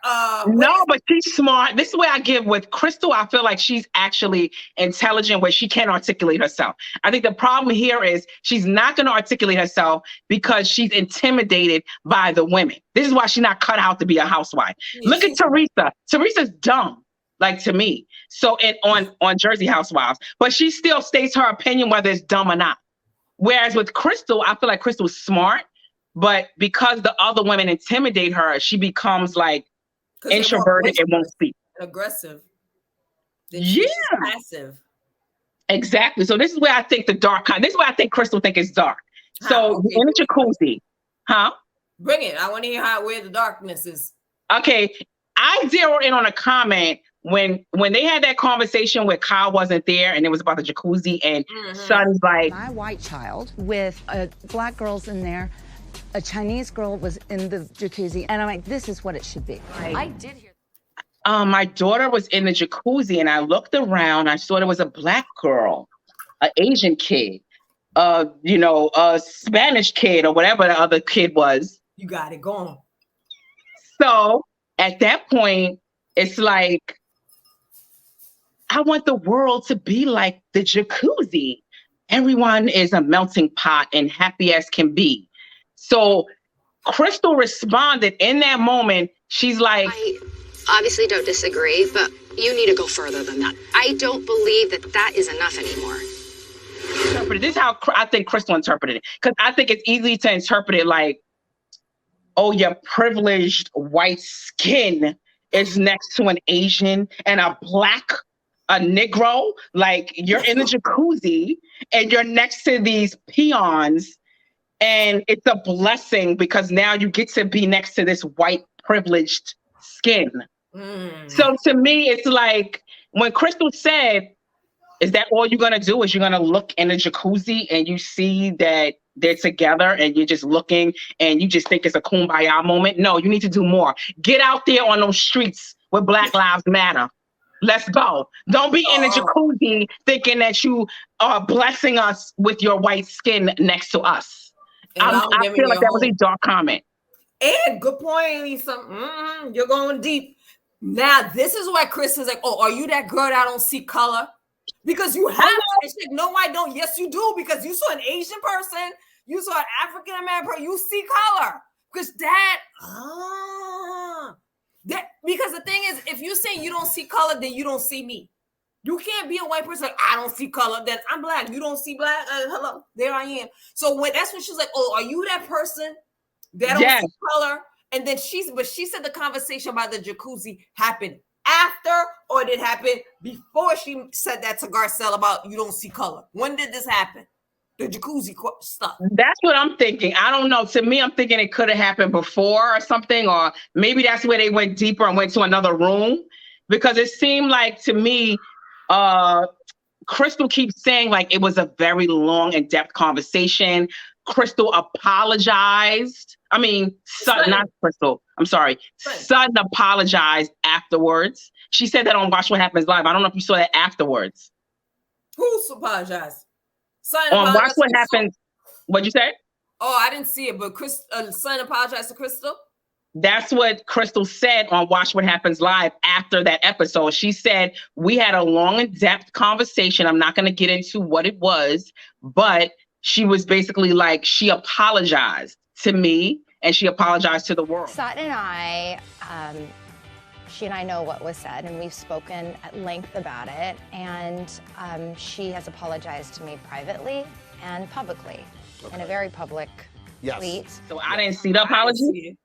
S1: no, but she's smart. This is where I give with Crystal. I feel like she's actually intelligent, where she can articulate herself. I think the problem here is she's not going to articulate herself because she's intimidated by the women. This is why she's not cut out to be a housewife. Yeah, look at Teresa. Teresa's dumb, to me. So on Jersey Housewives, but she still states her opinion whether it's dumb or not. Whereas with Crystal, I feel like Crystal's smart, but because the other women intimidate her, she becomes introverted and won't speak.
S2: Aggressive.
S1: Yeah.
S2: Passive.
S1: Exactly. So this is where I think this is where I think Crystal think it's dark. So okay. In the Jacuzzi,
S2: Bring it. I want to hear where the darkness is.
S1: Okay. I zeroed in on a comment when they had that conversation where Kyle wasn't there, and it was about the Jacuzzi, and Sutton's like,
S9: my white child with black girls in there, a Chinese girl was in the Jacuzzi, and I'm like, this is what it should be.
S8: Right. I did hear
S1: my daughter was in the Jacuzzi, and I looked around, I saw there was a black girl, an Asian kid, a Spanish kid, or whatever the other kid was.
S2: You got it going.
S1: So at that point, it's like, I want the world to be like the Jacuzzi. Everyone is a melting pot and happy as can be. So Crystal responded in that moment. She's like,
S10: I obviously don't disagree, but you need to go further than that. I don't believe that is enough anymore.
S1: This is how I think Crystal interpreted it. Because I think it's easy to interpret it like, oh, your privileged white skin is next to an Asian and a Negro, you're in the Jacuzzi and you're next to these peons, and it's a blessing because now you get to be next to this white privileged skin. So to me, it's like when Crystal said, is that all you're going to do? Is you're going to look in the jacuzzi and you see that they're together and you're just looking and you just think it's a kumbaya moment? No, you need to do more. Get out there on those streets where Black Lives Matter. Let's go. Don't be in the jacuzzi thinking that you are blessing us with your white skin next to us. I feel like that was a dark comment.
S2: And good point, Lisa. You're going deep. Now, this is why Chris is like, oh, are you that girl that don't see color? Because you have to. She's like, no, I don't. Yes, you do. Because you saw an Asian person, you saw an African American person, you see color. Because because the thing is, if you say you don't see color, then you don't see me. You can't be a white person like, I don't see color. Then I'm Black. You don't see Black. Hello, there I am. So that's when she's like, oh, are you that person that don't see color? And then she said the conversation about the jacuzzi happened after, or did it happen before she said that to Garcelle about you don't see color? When did this happen? The jacuzzi stuff.
S1: That's what I'm thinking. I don't know. To me, I'm thinking it could have happened before or something, or maybe that's where they went deeper and went to another room, because it seemed like to me, Crystal keeps saying like it was a very long, in-depth conversation. Crystal apologized. I mean, Sutton, not Crystal. I'm sorry. Sutton apologized afterwards. She said that on Watch What Happens Live. I don't know if you saw that afterwards.
S2: Who apologized? Sutton
S1: on Watch What Happens. What'd you say?
S2: Oh, I didn't see it, but Sutton apologized to Crystal?
S1: That's what Crystal said on Watch What Happens Live after that episode. She said, we had a long, in-depth conversation. I'm not going to get into what it was, but she was basically like, she apologized to me and she apologized to the world.
S11: Sutton and I, she and I know what was said, and we've spoken at length about it, and she has apologized to me privately and publicly, in a very public tweet.
S1: So I didn't see the apology.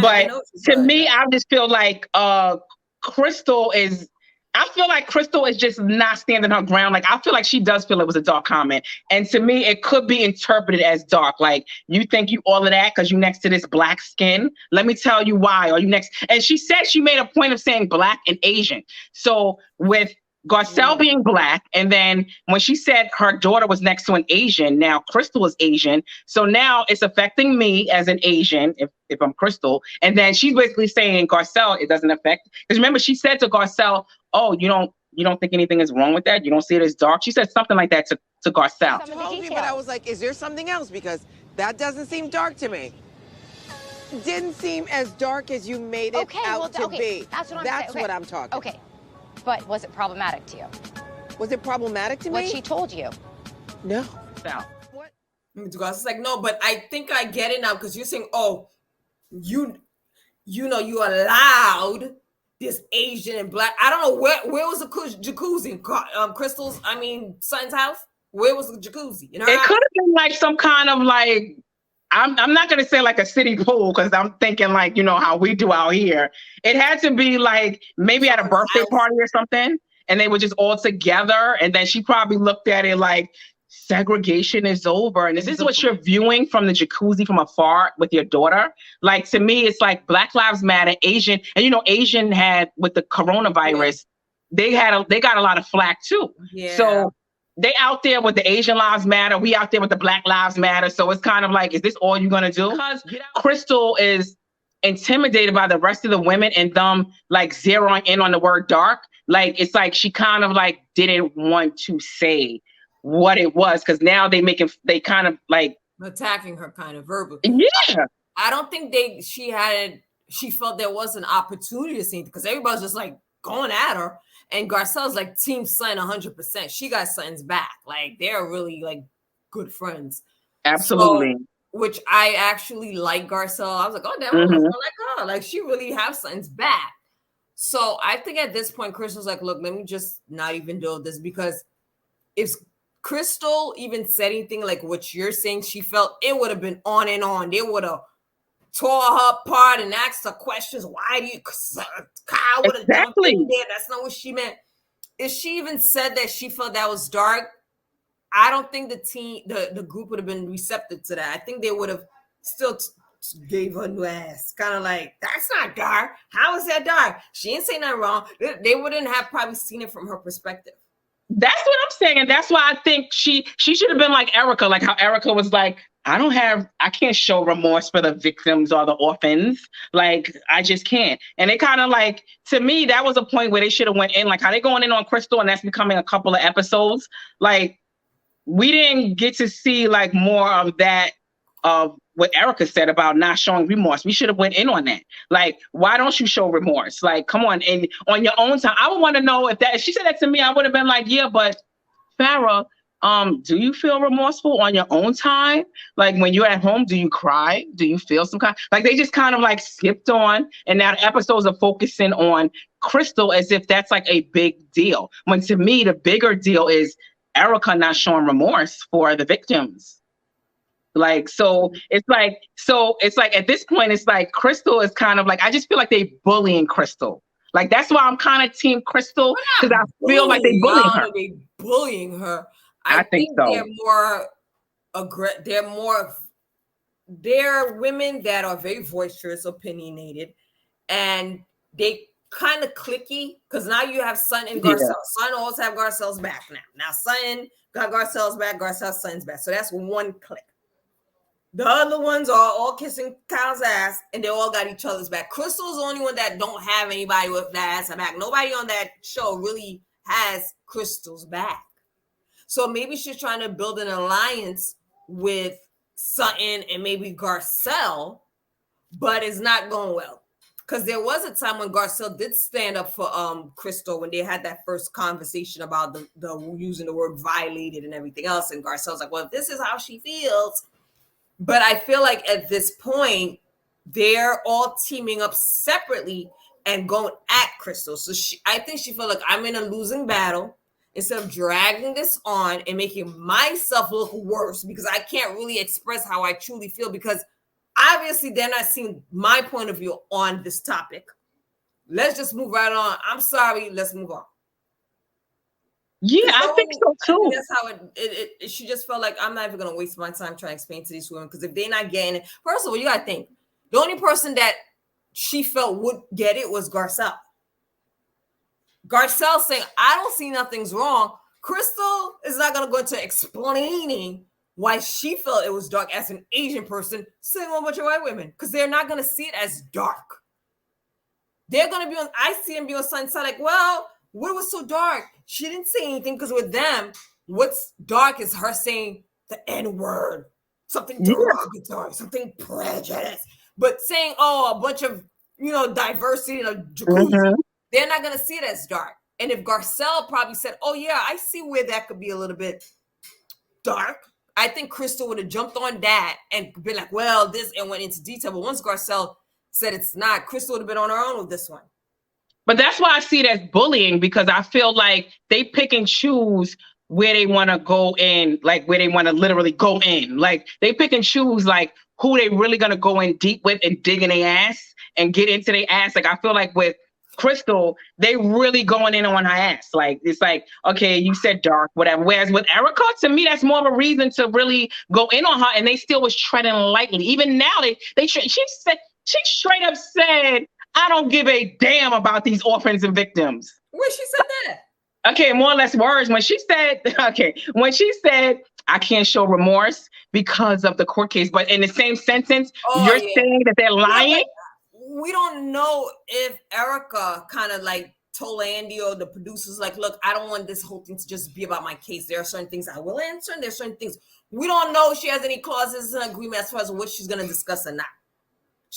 S1: But to me, I just feel like Crystal is just not standing her ground. Like, I feel like she does feel it was a dark comment. And to me, it could be interpreted as dark. Like, you think you all of that because you next to this Black skin? Let me tell you why. Are you next? And she said she made a point of saying Black and Asian. So with Garcelle being Black, and then when she said her daughter was next to an Asian, now Crystal is Asian. So now it's affecting me as an Asian, if I'm Crystal. And then she's basically saying, Garcelle, it doesn't affect. Because remember, she said to Garcelle, oh, you don't think anything is wrong with that? You don't see it as dark? She said something like that to Garcelle.
S12: I told you, but I was like, is there something else? Because that doesn't seem dark to me. It didn't seem as dark as you made it out to be.
S11: That's what I'm saying.
S12: That's what I'm talking.
S11: Okay. But was it problematic to you?
S12: Was it problematic to me?
S11: What she told you?
S12: No.
S2: What? It's like, no, but I think I get it now, because you're saying, oh, you allowed this Asian and Black. I don't know where was the jacuzzi? Sutton's house. Where was the jacuzzi? It could
S1: have been like some kind of like, I'm not going to say like a city pool, because I'm thinking like, how we do out here. It had to be like maybe at a birthday party or something, and they were just all together. And then she probably looked at it like, segregation is over. And this is what you're viewing from the jacuzzi from afar with your daughter. Like, to me, it's like Black Lives Matter, Asian. And Asian had, with the coronavirus, they got a lot of flack too.
S2: Yeah.
S1: So they out there with the Asian Lives Matter. We out there with the Black Lives Matter. So it's kind of like, is this all you're going to do? Because Crystal is intimidated by the rest of the women and them like zeroing in on the word dark. Like, it's like she kind of like didn't want to say what it was, because now they kind of like
S2: attacking her kind of verbally.
S1: Yeah.
S2: I don't think she felt there was an opportunity to see, because everybody's just like going at her. And Garcelle's like team Sutton 100%. She got Sutton's back. Like, they're really like good friends.
S1: Absolutely.
S2: So, which I actually like Garcelle. I was like, oh, that one was like her. Like, she really has Sutton's back. So I think at this point, Crystal's like, look, let me just not even do this, because if Crystal even said anything like what you're saying, she felt, it would have been on and on. They would have tore her apart and asked her questions. Why do you? Kyle would have jumped in there. That's not what she meant. If she even said that she felt that was dark, I don't think the group would have been receptive to that. I think they would have still gave her new ass. Kind of like, that's not dark. How is that dark? She didn't say nothing wrong. They wouldn't have probably seen it from her perspective.
S1: That's what I'm saying. And that's why I think she should have been like Erika, like how Erika was like, I can't show remorse for the victims or the orphans. Like, I just can't. And it kind of like, to me, that was a point where they should have went in, like how they going in on Crystal, and that's becoming a couple of episodes. Like, we didn't get to see like more of that, of what Erika said about not showing remorse. We should have went in on that. Like, why don't you show remorse? Like, come on, and on your own time. I would want to know if she said that to me, I would have been like, yeah, but Farrah, do you feel remorseful on your own time? Like, when you're at home, do you cry? Do you feel some kind? Like, they just kind of like skipped on, and now the episodes are focusing on Crystal as if that's like a big deal. When to me, the bigger deal is Erika not showing remorse for the victims. Like, so it's like at this point, it's like Crystal is kind of like, I just feel like they bullying Crystal. Like, that's why I'm kind of team Crystal, because I feel like they bullying her.
S2: They bullying her.
S1: I think so.
S2: They're women that are very boisterous, opinionated, and they kind of cliquey, because now you have Sutton and Garcelle.
S1: Yeah.
S2: Sutton always have Garcelle's back now. Now Sutton got Garcelle's back, Garcelle's Sutton's back. So that's one clique. The other ones are all kissing Kyle's ass, and they all got each other's back. Crystal's the only one that don't have anybody with that ass back. Nobody on that show really has Crystal's back. So maybe she's trying to build an alliance with Sutton and maybe Garcelle, but it's not going well. Because there was a time when Garcelle did stand up for Crystal when they had that first conversation about the using the word violated and everything else. And Garcelle's like, well, if this is how she feels. But I feel like at this point, they're all teaming up separately and going at Crystal. So I think she felt like, I'm in a losing battle. Instead of dragging this on and making myself look worse, because I can't really express how I truly feel, because obviously they're not seeing my point of view on this topic. Let's just move right on. I'm sorry. Let's move on.
S1: Yeah, I think so too.
S2: I think that's how she just felt like, I'm not even going to waste my time trying to explain to these women, because if they're not getting it, first of all, you got to think, the only person that she felt would get it was Garcelle. Garcelle saying, I don't see nothing's wrong. Crystal is not going to go into explaining why she felt it was dark as an Asian person sitting with a bunch of white women, because they're not going to see it as dark. They're going to be on, I see them be on Sutton's side like, well, what was so dark? She didn't say anything, because with them, what's dark is her saying the N-word, something derogatory, something prejudice. But saying, a bunch of, diversity in a jacuzzi, they're not going to see it as dark. And if Garcelle probably said, oh, yeah, I see where that could be a little bit dark, I think Crystal would have jumped on that and been like, well, this, and went into detail. But once Garcelle said it's not, Crystal would have been on her own with this one.
S1: But that's why I see it as bullying, because I feel like they pick and choose where they want to go in, like where they want to literally go in. Like, they pick and choose like who they really going to go in deep with and dig in their ass and get into their ass. Like, I feel like with Crystal, they really going in on her ass. Like, it's like, okay, you said dark, whatever. Whereas with Erika, to me, that's more of a reason to really go in on her, and they still was treading lightly. Even now, she straight up said, I don't give a damn about these orphans and victims.
S2: Where she said that?
S1: Okay, more or less words. When she said, I can't show remorse because of the court case, but in the same sentence, you're saying that they're lying?
S2: Yeah, we don't know if Erika kind of like told Andy or the producers, like, look, I don't want this whole thing to just be about my case. There are certain things I will answer, and there's certain things we don't know if she has any clauses in agreement as far as what she's going to discuss or not.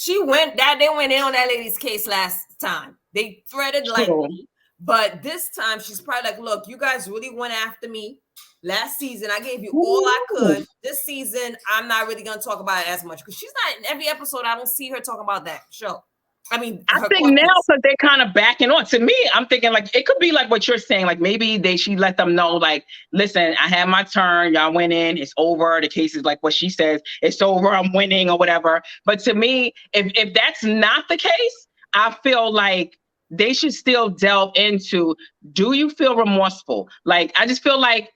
S2: They went in on that lady's case last time. They threaded lightly, but this time she's probably like, look, you guys really went after me last season. I gave you all I could. This season, I'm not really going to talk about it as much, because she's not in every episode. I don't see her talking about that show. I mean,
S1: I think now, because they're kind of backing on. To me, I'm thinking like it could be like what you're saying. Like, maybe she let them know, like, listen, I had my turn. Y'all went in. It's over. The case is like what she says. It's over. I'm winning or whatever. But to me, if that's not the case, I feel like they should still delve into, do you feel remorseful? Like, I just feel like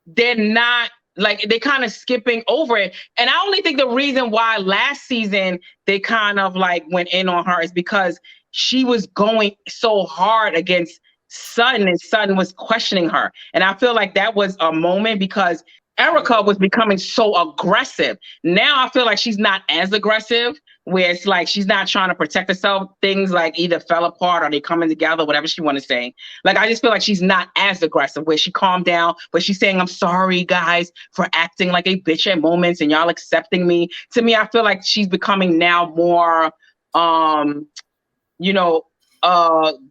S1: they're not like they kind of skipping over it. And I only think the reason why last season they kind of like went in on her is because she was going so hard against Sutton, and Sutton was questioning her. And I feel like that was a moment because Erika was becoming so aggressive. Now I feel like she's not as aggressive, where it's like she's not trying to protect herself. Things like either fell apart or they coming together, whatever she want to say. Like, I just feel like she's not as aggressive, where she calmed down, but she's saying, I'm sorry, guys, for acting like a bitch at moments and y'all accepting me. To me, I feel like she's becoming now more,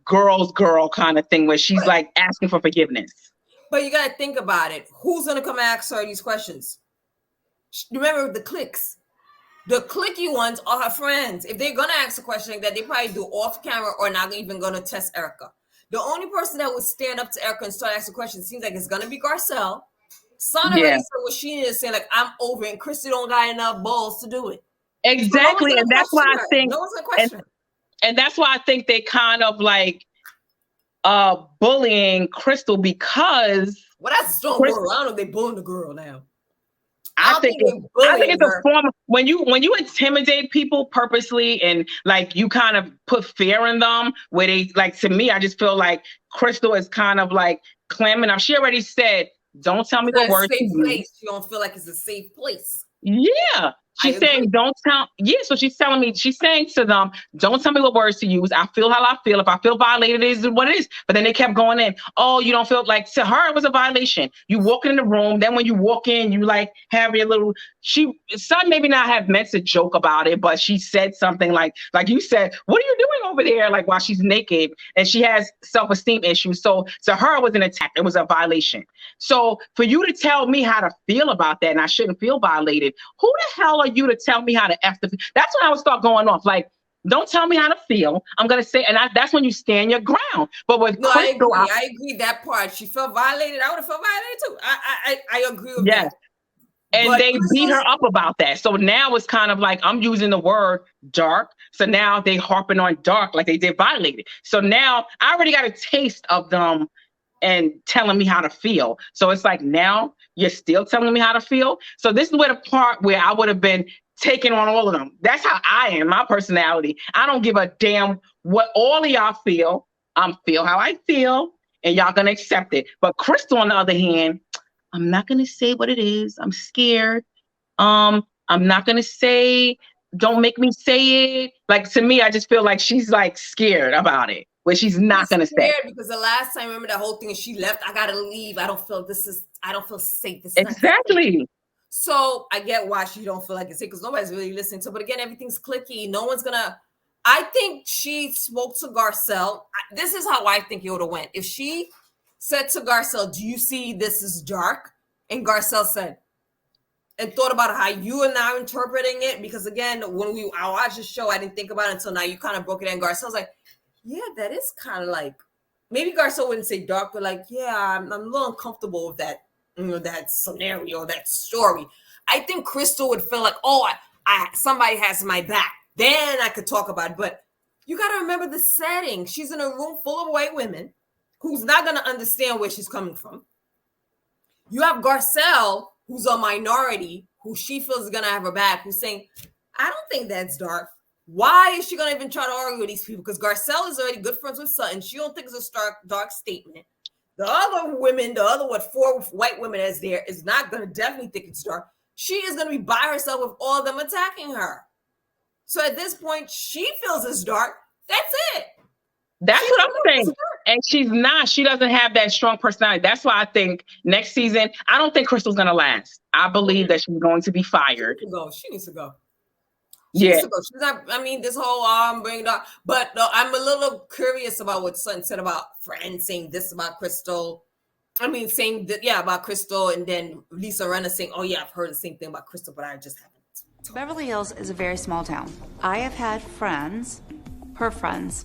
S1: girl's girl kind of thing, where she's like asking for forgiveness.
S2: But you got to think about it. Who's going to come ask her these questions? Remember the cliques. The cliquey ones are her friends. If they're going to ask a question like that, they probably do off camera or not even going to test Erika. The only person that would stand up to Erika and start asking questions seems like it's going to be Garcelle. Son already said what she needed to say, like, I'm over it. And Crystal don't got enough balls to do it.
S1: Exactly.
S2: So
S1: and that's why I think,
S2: no one's going to question her.
S1: And that's why I think they kind of like bullying Crystal because.
S2: Well, that's a strong word. I don't know if they bullying the girl now.
S1: I think it's a form of when you intimidate people purposely and like you kind of put fear in them where they like, to me, I just feel like Crystal is kind of like clamming up. She already said, don't tell me the words to use.
S2: You don't feel like it's a safe place.
S1: Yeah. She's saying, so she's telling me, she's saying to them, don't tell me what words to use. I feel how I feel. If I feel violated, it is what it is. But then they kept going in. Oh, you don't feel like, to her, it was a violation. You walk in the room. Then when you walk in, you like have your little, Sutton maybe not have meant to joke about it, but she said something like you said, what are you doing over there? Like while she's naked and she has self-esteem issues. So to her, it was an attack. It was a violation. So for you to tell me how to feel about that and I shouldn't feel violated, who the hell are you to tell me how to F the? That's when I would start going off. Like, don't tell me how to feel. I'm gonna say, and that's when you stand your ground. But with Crystal,
S2: I agree that part. She felt violated. I would have felt violated too. I agree with that.
S1: And but they beat her up about that. So now it's kind of like I'm using the word dark. So now they harping on dark like they did violated. So now I already got a taste of them and telling me how to feel. So it's like, now you're still telling me how to feel. So this is where the part where I would have been taking on all of them. That's how I am, my personality. I don't give a damn what all of y'all feel. I'm feel how I feel, and y'all gonna accept it. But Crystal, on the other hand, I'm not gonna say what it is. I'm scared. I'm not gonna say, don't make me say it. Like, to me, I just feel like she's like scared about it. Where she's not going to say.
S2: Because the last time, remember that whole thing, and she left, I got to leave. I don't feel safe.
S1: Exactly.
S2: So I get why she don't feel like it's safe, because nobody's really listening to her. But again, everything's clicky. No one's going to, I think she spoke to Garcelle. This is how I think it would have went. If she said to Garcelle, do you see this is dark? And Garcelle said, and thought about how you are now interpreting it. Because again, when I watched the show, I didn't think about it until now. You kind of broke it down. Garcelle's like, yeah, that is kind of like, maybe Garcelle wouldn't say dark, but like, yeah, I'm a little uncomfortable with that, that scenario, that story. I think Crystal would feel like, oh, I somebody has my back. Then I could talk about it. But you got to remember the setting. She's in a room full of white women who's not going to understand where she's coming from. You have Garcelle, who's a minority, who she feels is going to have her back, who's saying, I don't think that's dark. Why is she going to even try to argue with these people? Because Garcelle is already good friends with Sutton. She don't think it's a dark statement. The other women, 4 white women that's there, is not going to definitely think it's dark. She is going to be by herself with all of them attacking her. So at this point, she feels it's dark. That's it.
S1: That's what I'm saying. And she's not. She doesn't have that strong personality. That's why I think next season, I don't think Crystal's going to last. I believe that she's going to be fired.
S2: She needs to go.
S1: Yeah.
S2: She's not, this whole bringing up, but I'm a little curious about what Sutton said about friends saying this about Crystal. Saying that, about Crystal, and then Lisa Rinna saying, oh yeah, I've heard the same thing about Crystal, but I just haven't.
S13: Beverly Hills is a very small town. I have had friends, her friends,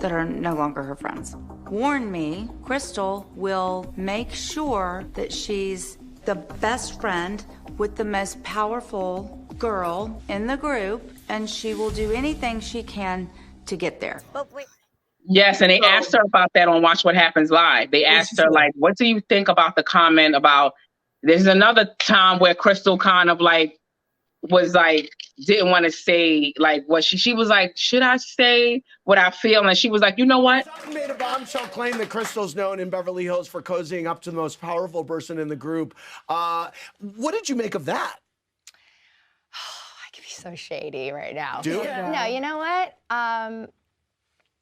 S13: that are no longer her friends, warn me Crystal will make sure that she's the best friend with the most powerful girl in the group, and she will do anything she can to get there.
S1: Yes, and they asked her about that on Watch What Happens Live. They asked her, like, what do you think about the comment about there's another time where Crystal kind of like was like didn't want to say like what she was like, should I say what I feel? And she was like, you know what?
S14: Sutton made a bombshell claim that Crystal's known in Beverly Hills for cozying up to the most powerful person in the group. What did you make of that?
S11: I could be so shady right now.
S14: Do it?
S11: Yeah. No, you know what?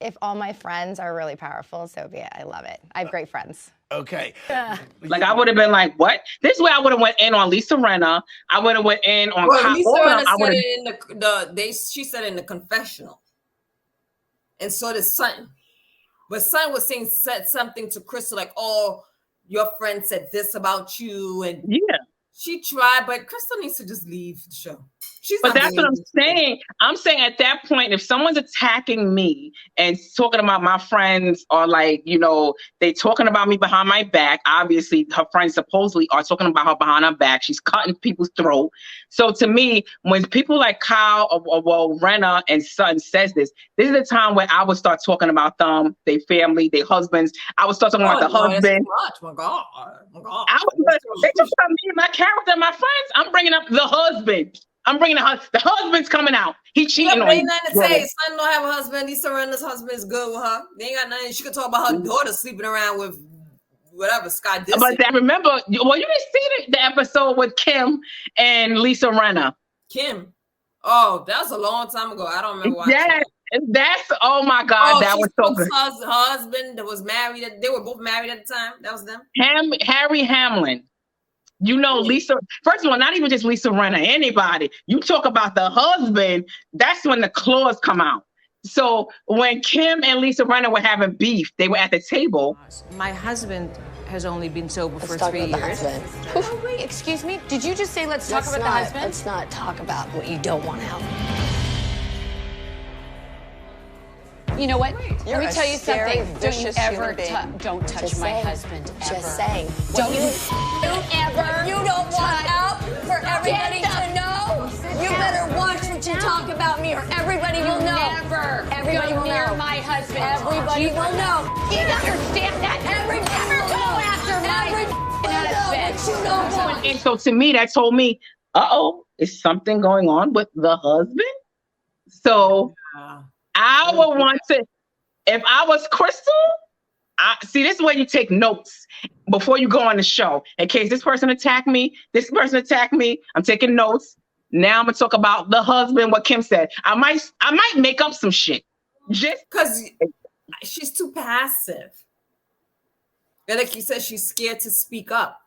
S11: If all my friends are really powerful, so be it. I love it. I have great friends.
S14: Okay.
S1: Like I would have been like, what? This is where I would have went in on Lisa Rinna. I would have went in on
S2: Lisa Rinna said it in she said it in the confessional. And so did Sutton. But Sutton was said something to Crystal like, oh, your friend said this about you. And
S1: yeah.
S2: She tried, but Crystal needs to just leave the show.
S1: But that's what I'm saying. I'm saying at that point, if someone's attacking me and talking about my friends or like, you know, they talking about me behind my back, obviously her friends supposedly are talking about her behind her back. She's cutting people's throat. So to me, when people like Kyle or Rinna and Sutton says this is the time where I would start talking about them, their family, their husbands. I would start talking about the husband.
S2: My God.
S1: They talk about me, my character, my friends. I'm bringing up the husband. I'm bringing the husband's coming out. He cheating on
S2: ain't nothing to say. Son don't have a husband. Lisa Rinna's husband is good with her. They ain't got nothing. She could talk about her daughter sleeping around with whatever Scott did.
S1: But remember, well, you didn't see the episode with Kim and Lisa Rinna.
S2: Kim. Oh, that was a long time ago. I don't remember watching.
S1: That's oh my God, that was so good.
S2: Her husband that was married. They were both married at the time. That was them.
S1: Harry Hamlin. You know, Lisa, first of all, not even just Lisa Rinna, anybody. You talk about the husband, that's when the claws come out. So when Kim and Lisa Rinna were having beef, they were at the table.
S15: My husband has only been sober for 3 years.
S8: Oh, wait, excuse me? Did you just say let's talk about the husband?
S16: Let's not talk about what you don't want out.
S8: You know what?
S16: You're
S8: Let me tell you something. Don't you ever don't touch my husband ever.
S16: Just saying.
S8: Don't you ever.
S16: You don't want out for everybody to know. You better watch what you talk about me, or everybody will know.
S8: Never.
S16: Everybody will
S8: near
S16: know.
S8: my husband.
S16: Everybody will know.
S8: You understand that?
S16: Everybody will
S8: go after my husband.
S1: And so to me, that told me, is something going on with the husband? So I would want to, if I was Crystal, this is where you take notes before you go on the show. In case this person attacked me, I'm taking notes. Now I'm gonna talk about the husband, what Kim said. I might make up some shit. Just
S2: because she's too passive. And like you said, she's scared to speak up.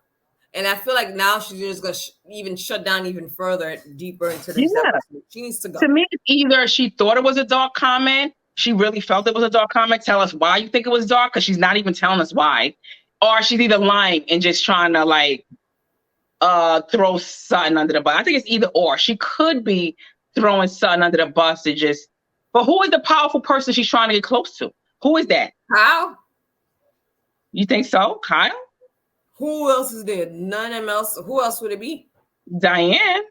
S2: And I feel like now she's just going to even shut down even further, deeper into this episode. She needs to go.
S1: To me, it's either she thought it was a dark comment, she really felt it was a dark comment, tell us why you think it was dark, because she's not even telling us why. Or she's either lying and just trying to like throw Sutton under the bus. I think it's either or. She could be throwing Sutton under the bus to just, but who is the powerful person she's trying to get close to? Who is that?
S2: Kyle?
S1: You think so? Kyle?
S2: Who else is there? None of them else. Who else would it be?
S1: Diane.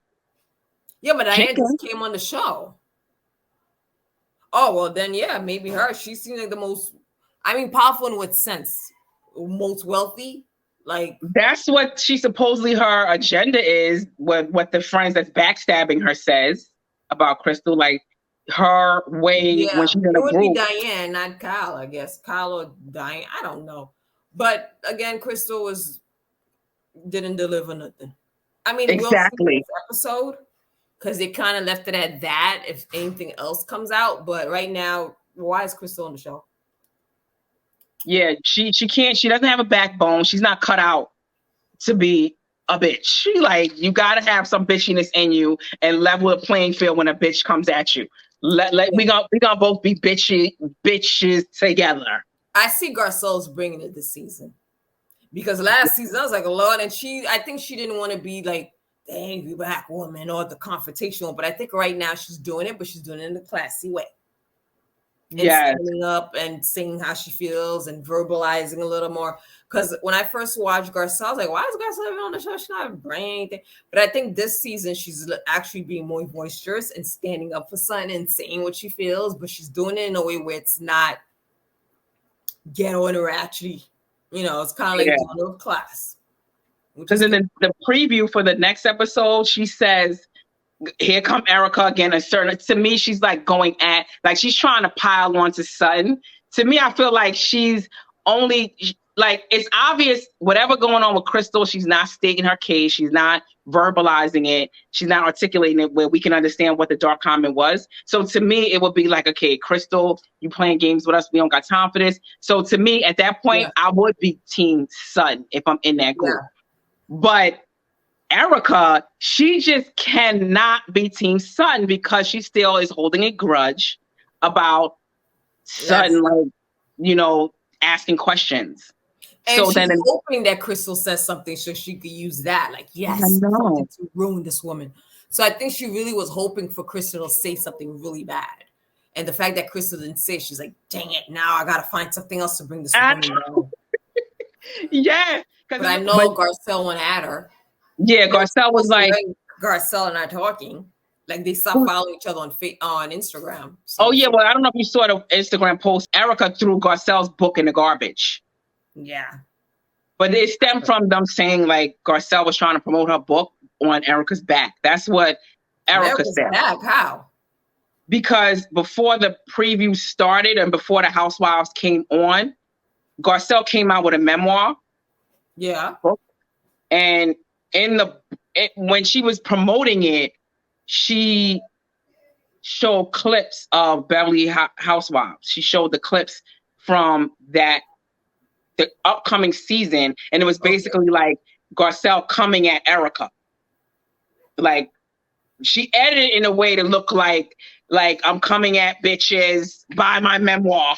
S2: Yeah, but Diane just came on the show. Oh, well, then, yeah, maybe her. She seems like the most, powerful in what sense? Most wealthy? Like,
S1: that's what she supposedly her agenda is, what the friends that's backstabbing her says about Crystal, like her way when she's in a group.
S2: It would be Diane, not Kyle, I guess. Kyle or Diane, I don't know. But again, Crystal didn't deliver nothing.
S1: Exactly.
S2: We'll see this episode, because they kind of left it at that if anything else comes out. But right now, why is Crystal on the show?
S1: Yeah, she can't. She doesn't have a backbone. She's not cut out to be a bitch. She you gotta have some bitchiness in you and level the playing field when a bitch comes at you. We gonna both be bitches together.
S2: I see Garcelle's bringing it this season, because last season I was like, Lord, and I think she didn't want to be like the angry black woman or the confrontational, but I think right now she's doing it, but she's doing it in a classy way. And standing up and saying how she feels and verbalizing a little more. Because when I first watched Garcelle, I was like, why is Garcelle even on the show? She's not bringing anything. But I think this season she's actually being more boisterous and standing up for something and saying what she feels, but she's doing it in a way where it's not ghetto and ratchetty. It's kind of like doing a class.
S1: Because in the preview for the next episode, she says, here come Erika again. To me, she's like going at, like she's trying to pile onto Sutton. To me, I feel like she's only, like, it's obvious whatever going on with Crystal, she's not stating her case. She's not verbalizing it. She's not articulating it where we can understand what the dark comment was. So to me, it would be like, okay, Crystal, you playing games with us. We don't got time for this. So to me, at that point, I would be team Sutton if I'm in that group. But Erika, she just cannot be team Sutton because she still is holding a grudge about Sutton, like, you know, asking questions.
S2: And so she's hoping that Crystal says something so she could use that. Like, yes, something to ruin this woman. So I think she really was hoping for Crystal to say something really bad. And the fact that Crystal didn't say, she's like, dang it, now I got to find something else to bring this woman down.
S1: Yeah.
S2: But I know Garcelle went at her.
S1: Yeah, Garcelle was like,
S2: Garcelle and I talking. Like they stopped following each other on Instagram. So.
S1: Oh yeah, well I don't know if you saw the Instagram post. Erika threw Garcelle's book in the garbage.
S2: Yeah,
S1: but it stemmed from them saying like Garcelle was trying to promote her book on Erika's back. That's what Erika said.
S2: Back? How?
S1: Because before the preview started and before the Housewives came on, Garcelle came out with a memoir.
S2: Yeah,
S1: and when she was promoting it, she showed clips of Beverly Housewives. She showed the clips from the upcoming season, and it was basically like Garcelle coming at Erika. Like she edited it in a way to look like I'm coming at bitches, buy my memoir.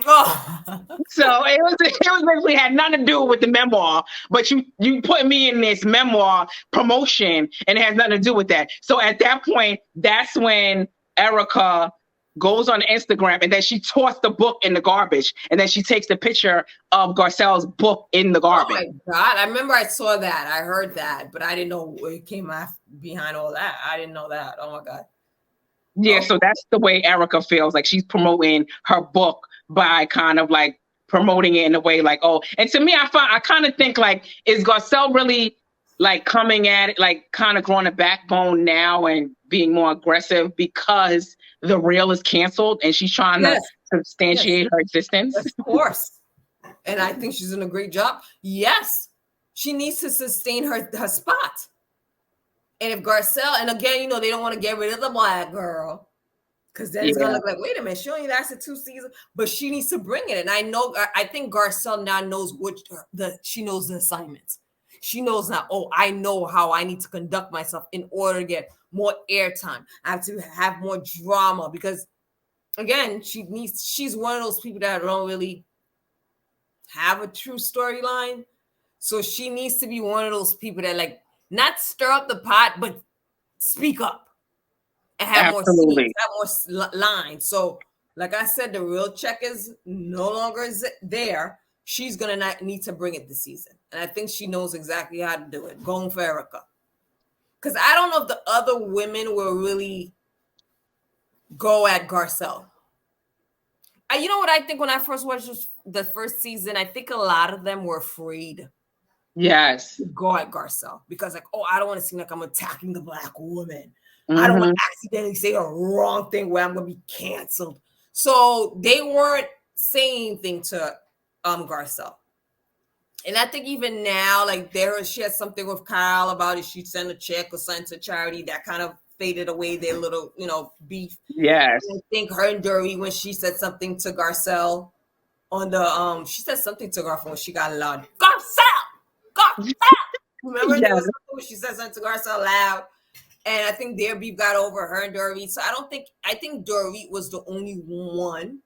S2: Oh.
S1: So it was basically had nothing to do with the memoir, but you put me in this memoir promotion and it has nothing to do with that. So at that point, that's when Erika goes on Instagram and then she tossed the book in the garbage and then she takes the picture of Garcelle's book in the garbage.
S2: Oh my God. I remember I saw that. I heard that, but I didn't know it came behind all that. I didn't know that. Oh my God.
S1: Yeah, so that's the way Erika feels. Like she's promoting her book by kind of like promoting it in a way like, oh, and to me, I kind of think like, is Garcelle really like coming at it, like kind of growing a backbone now and being more aggressive because The Real is canceled and she's trying to substantiate her existence?
S2: Of course. And I think she's doing a great job. Yes, she needs to sustain her spot. And if Garcelle, and again, you know, they don't want to get rid of the Black girl because then it's gonna look like, wait a minute, she only lasted 2 seasons, but she needs to bring it. And I think Garcelle now knows she knows the assignments. She knows now, oh, I know how I need to conduct myself in order to get more airtime. I have to have more drama because, again, she's one of those people that don't really have a true storyline. So she needs to be one of those people that like not stir up the pot, but speak up and have more scenes, have more lines. So, like I said, the real check is no longer there. She's going to need to bring it this season. And I think she knows exactly how to do it. Going for Erika. Because I don't know if the other women will really go at Garcelle. You know what I think when I first watched the first season? I think a lot of them were afraid.
S1: Yes.
S2: To go at Garcelle. Because like, oh, I don't want to seem like I'm attacking the Black woman. I don't want to accidentally say a wrong thing where I'm going to be canceled. So they weren't saying anything to Garcelle. And I think even now, like she had something with Kyle about it. She'd send a check or send to charity. That kind of faded away their little, beef.
S1: Yes.
S2: And I think her and Dory, when she said something to Garcelle on the, she said something to Garcelle when she got loud. Garcelle! Remember there was something when she said something to Garcelle loud. And I think their beef got over her and Dory. So I think Dory was the only one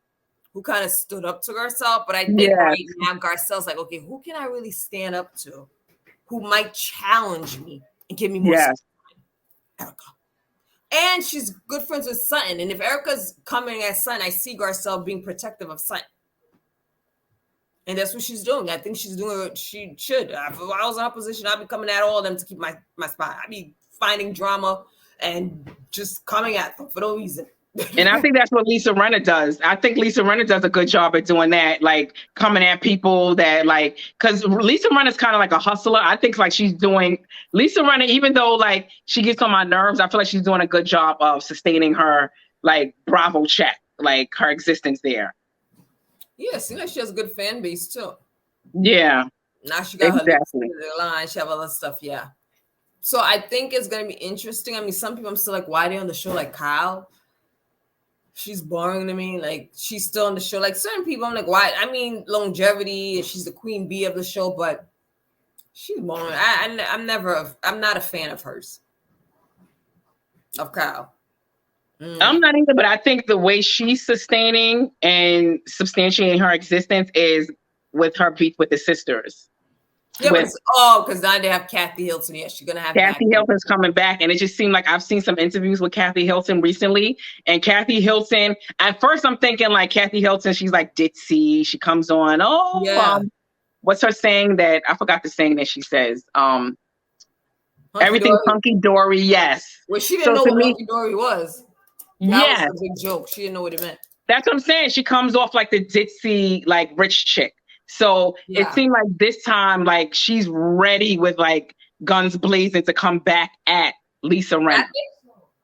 S2: who kind of stood up to Garcelle. But I think right now Garcelle's like, okay, who can I really stand up to? Who might challenge me and give me more support? Erika. And she's good friends with Sutton. And if Erika's coming at Sutton, I see Garcelle being protective of Sutton. And that's what she's doing. I think she's doing what she should. If I was in her position, I'd be coming at all of them to keep my spot. I'd be finding drama and just coming at them for no reason.
S1: And I think that's what Lisa Rinna does. I think Lisa Rinna does a good job at doing that, like coming at people that like, because Lisa Rinna's kind of like a hustler. I think like Lisa Rinna, even though like she gets on my nerves, I feel like she's doing a good job of sustaining her like Bravo check, like her existence there.
S2: Yeah, seems like she has a good fan base too.
S1: Yeah.
S2: Now she got her line, she have other stuff, yeah. So I think it's gonna be interesting. I mean, some people I'm still like, why are they on the show? Like Kyle, she's boring to me. Like she's still on the show. Like certain people, I'm like, why? I mean, longevity. She's the queen bee of the show, but she's boring. I'm not a fan of hers. Of Kyle.
S1: I'm not either, but I think the way she's sustaining and substantiating her existence is with her beef with the sisters.
S2: Yeah, because now they have Kathy Hilton. Yeah, she's gonna have
S1: Kathy Hilton's coming back, and it just seemed like I've seen some interviews with Kathy Hilton recently. And Kathy Hilton, at first, I'm thinking like Kathy Hilton, she's like ditzy. She comes on, what's her saying that I forgot the saying that she says? Everything hunky dory, yes.
S2: Well, she didn't know what hunky dory was. That was a big joke. She didn't know what it meant.
S1: That's what I'm saying. She comes off like the ditzy, like rich chick. So it seemed like this time, like she's ready with like guns blazing to come back at Lisa Rinna.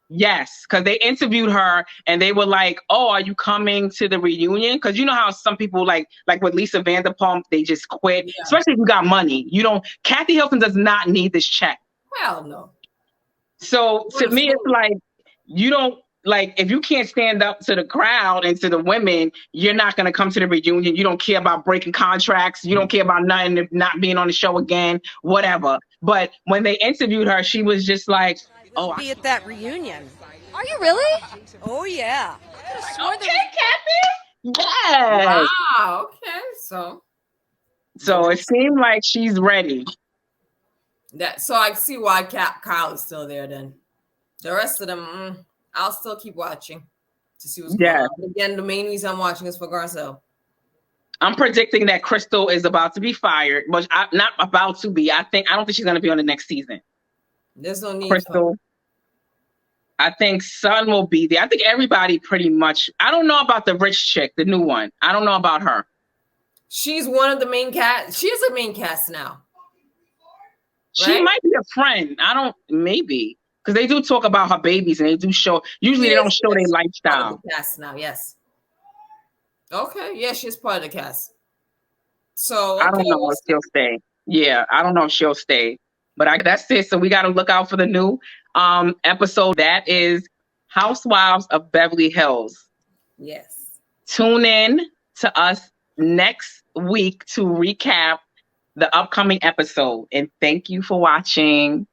S1: Yes, because they interviewed her and they were like, "Oh, are you coming to the reunion?" Because you know how some people like with Lisa Vanderpump, they just quit, especially if you got money. You don't. Kathy Hilton does not need this check.
S2: Hell no.
S1: So to me, it's like you don't. Like, if you can't stand up to the crowd and to the women, you're not going to come to the reunion. You don't care about breaking contracts. You don't care about nothing, not being on the show again, whatever. But when they interviewed her, she was just like,
S17: "Oh, be at that reunion."
S16: Are you really?
S17: Oh, yeah.
S1: Okay, Kathy. Yes.
S2: Wow. Okay.
S1: So it seemed like she's ready.
S2: So I see why Kyle is still there then. The rest of them, I'll still keep watching to see what's going on. But again, the main reason I'm watching is for Garcelle.
S1: I'm predicting that Crystal is about to be fired, but not about to be. I don't think she's going to be on the next season.
S2: There's no need.
S1: Crystal. I think Sutton will be there. I think everybody pretty much. I don't know about the rich chick, the new one. I don't know about her.
S2: She's one of the main cast. She is a main cast now.
S1: She might be a friend. Maybe. Because they do talk about her babies and they do show, usually they don't show their lifestyle.
S2: The cast now, yes. Okay, yeah, she's part of the cast. So
S1: I don't know if she'll stay. Yeah, I don't know if she'll stay. But that's it. So we got to look out for the new episode. That is Housewives of Beverly Hills.
S2: Yes.
S1: Tune in to us next week to recap the upcoming episode. And thank you for watching.